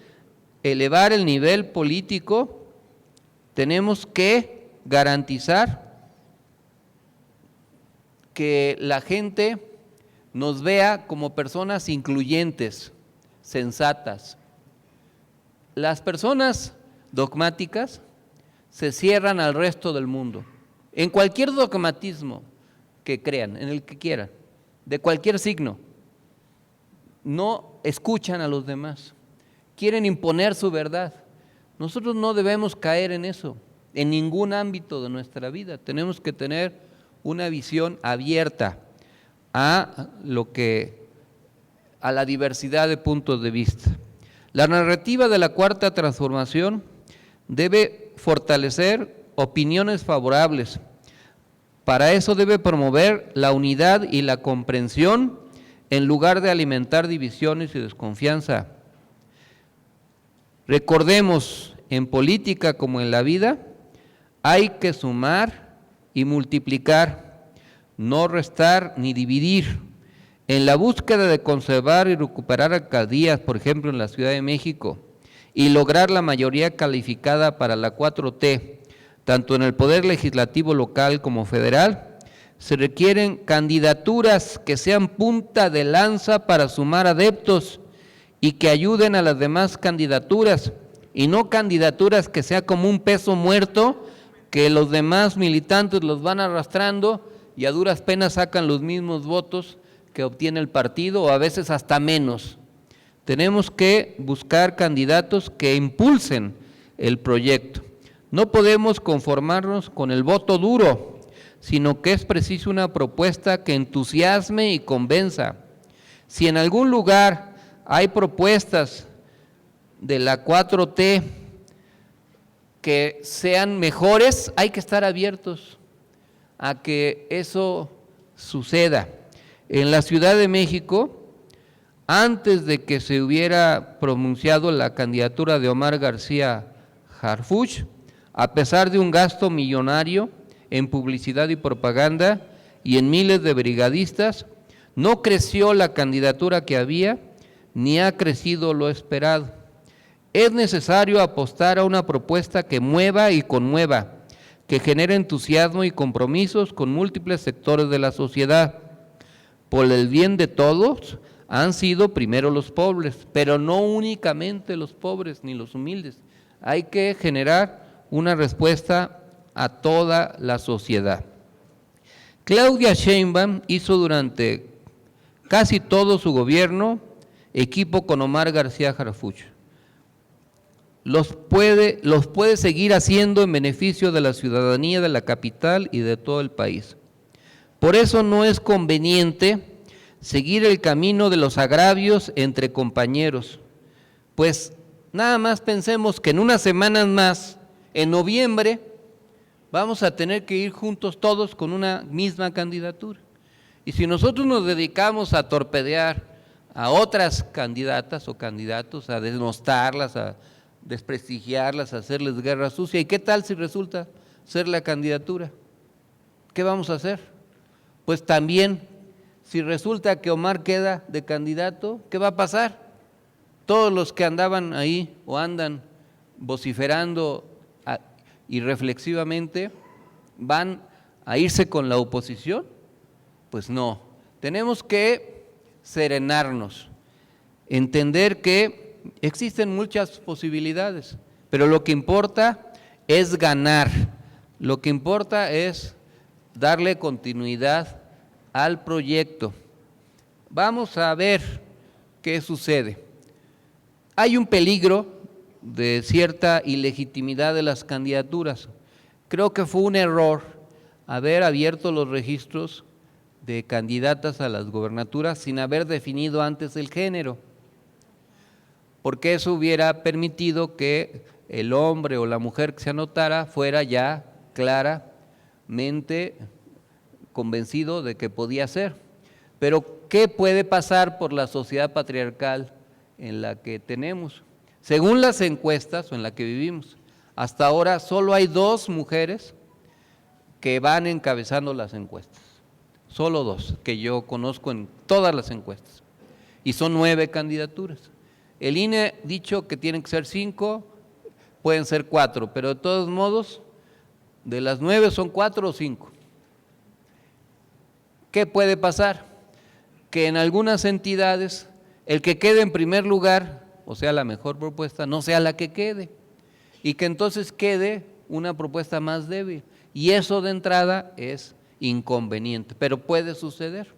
[SPEAKER 13] elevar el nivel político, tenemos que garantizar que la gente nos vea como personas incluyentes, sensatas. Las personas dogmáticas se cierran al resto del mundo, en cualquier dogmatismo que crean, en el que quieran, de cualquier signo. No escuchan a los demás, quieren imponer su verdad. Nosotros no debemos caer en eso, en ningún ámbito de nuestra vida. Tenemos que tener una visión abierta a la diversidad de puntos de vista. La narrativa de la Cuarta Transformación debe fortalecer opiniones favorables. Para eso debe promover la unidad y la comprensión en lugar de alimentar divisiones y desconfianza. Recordemos, en política como en la vida, hay que sumar y multiplicar, no restar ni dividir. En la búsqueda de conservar y recuperar alcaldías, por ejemplo en la Ciudad de México, y lograr la mayoría calificada para la 4T, tanto en el Poder Legislativo local como federal, se requieren candidaturas que sean punta de lanza para sumar adeptos y que ayuden a las demás candidaturas, y no candidaturas que sea como un peso muerto, que los demás militantes los van arrastrando y a duras penas sacan los mismos votos que obtiene el partido o a veces hasta menos. Tenemos que buscar candidatos que impulsen el proyecto. No podemos conformarnos con el voto duro, sino que es preciso una propuesta que entusiasme y convenza. Si en algún lugar hay propuestas de la 4T que sean mejores, hay que estar abiertos a que eso suceda. En la Ciudad de México, antes de que se hubiera pronunciado la candidatura de Omar García Harfuch, a pesar de un gasto millonario en publicidad y propaganda y en miles de brigadistas, no creció la candidatura que había, ni ha crecido lo esperado. Es necesario apostar a una propuesta que mueva y conmueva, que genere entusiasmo y compromisos con múltiples sectores de la sociedad. Por el bien de todos, han sido primero los pobres, pero no únicamente los pobres ni los humildes. Hay que generar una respuesta a toda la sociedad. Claudia Sheinbaum hizo durante casi todo su gobierno equipo con Omar García Harfuch. Los puede seguir haciendo en beneficio de la ciudadanía de la capital y de todo el país. Por eso no es conveniente seguir el camino de los agravios entre compañeros, pues nada más pensemos que en unas semanas más, en noviembre, vamos a tener que ir juntos todos con una misma candidatura. Y si nosotros nos dedicamos a torpedear a otras candidatas o candidatos, a denostarlas, a desprestigiarlas, a hacerles guerra sucia, ¿y qué tal si resulta ser la candidatura? ¿Qué vamos a hacer? Pues también, si resulta que Omar queda de candidato, ¿qué va a pasar? Todos los que andaban ahí o andan vociferando irreflexivamente, ¿van a irse con la oposición? Pues no, tenemos que serenarnos, entender que existen muchas posibilidades, pero lo que importa es ganar, lo que importa es darle continuidad al proyecto. Vamos a ver qué sucede. Hay un peligro de cierta ilegitimidad de las candidaturas. Creo que fue un error haber abierto los registros de candidatas a las gobernaturas sin haber definido antes el género, porque eso hubiera permitido que el hombre o la mujer que se anotara fuera ya claramente convencido de que podía ser. Pero ¿qué puede pasar por la sociedad patriarcal en la que tenemos? Según las encuestas o en la que vivimos, hasta ahora solo hay 2 mujeres que van encabezando las encuestas, solo 2 que yo conozco en todas las encuestas, y son 9 candidaturas. El INE ha dicho que tienen que ser 5, pueden ser 4, pero de todos modos, de las 9 son 4 o 5. ¿Qué puede pasar? Que en algunas entidades el que quede en primer lugar, o sea, la mejor propuesta, no sea la que quede, y que entonces quede una propuesta más débil, y eso de entrada es inconveniente, pero puede suceder.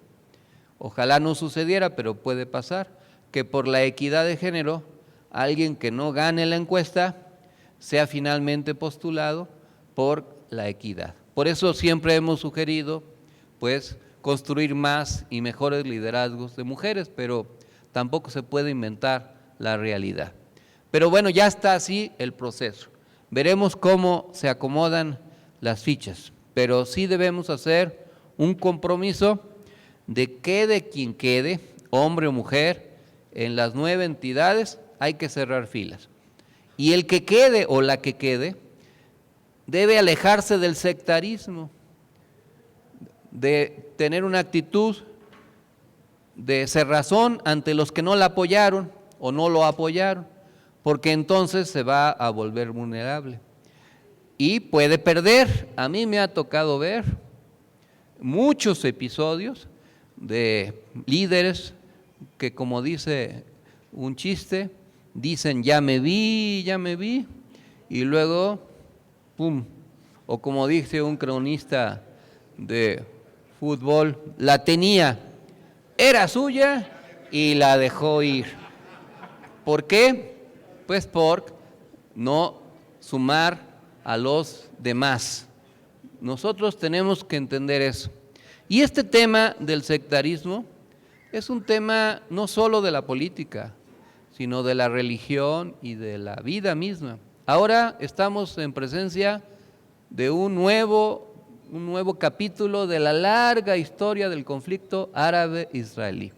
[SPEAKER 13] Ojalá no sucediera, pero puede pasar que por la equidad de género, alguien que no gane la encuesta sea finalmente postulado por la equidad. Por eso siempre hemos sugerido, pues, construir más y mejores liderazgos de mujeres, pero tampoco se puede inventar la realidad. Pero bueno, ya está así el proceso. Veremos cómo se acomodan las fichas, pero sí debemos hacer un compromiso de quede quien quede, hombre o mujer, en las 9 entidades hay que cerrar filas. Y el que quede o la que quede debe alejarse del sectarismo, de tener una actitud de cerrazón ante los que no la apoyaron o no lo apoyaron, porque entonces se va a volver vulnerable y puede perder. A mí me ha tocado ver muchos episodios de líderes que, como dice un chiste, dicen ya me vi, y luego, pum, o como dice un cronista de fútbol, la tenía, era suya y la dejó ir. ¿Por qué? Pues por no sumar a los demás. Nosotros tenemos que entender eso. Y este tema del sectarismo es un tema no solo de la política, sino de la religión y de la vida misma. Ahora estamos en presencia de un nuevo capítulo de la larga historia del conflicto árabe-israelí.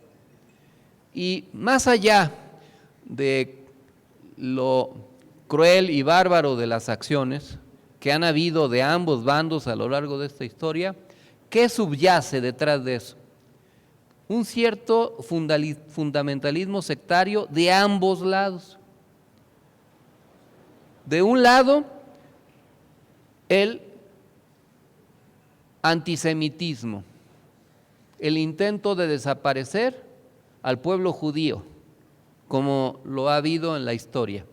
[SPEAKER 13] Y más allá de lo cruel y bárbaro de las acciones que han habido de ambos bandos a lo largo de esta historia, ¿qué subyace detrás de eso? Un cierto fundamentalismo sectario de ambos lados. De un lado, el antisemitismo, el intento de desaparecer al pueblo judío, como lo ha habido en la historia.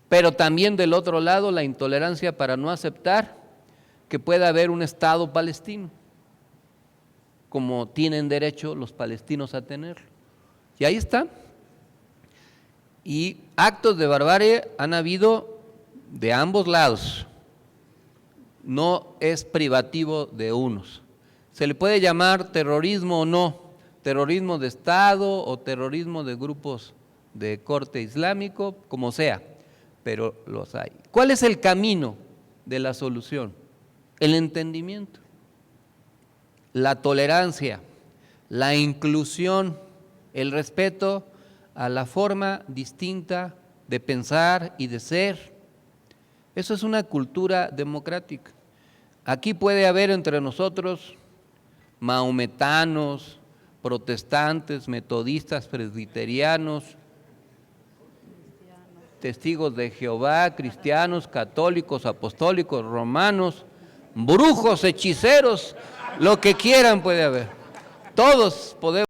[SPEAKER 13] Pero también del otro lado, la intolerancia para no aceptar que pueda haber un Estado palestino, como tienen derecho los palestinos a tenerlo. Y ahí está. Y actos de barbarie han habido de ambos lados. no es privativo de unos. Se le puede llamar terrorismo o no, terrorismo de Estado o terrorismo de grupos de corte islámico, como sea, pero los hay. ¿Cuál es el camino de la solución? El entendimiento, la tolerancia, la inclusión, el respeto a la forma distinta de pensar y de ser. Eso es una cultura democrática. Aquí puede haber entre nosotros mahometanos, protestantes, metodistas, presbiterianos, testigos de Jehová, cristianos, católicos, apostólicos, romanos, brujos, hechiceros, lo que quieran puede haber. Todos podemos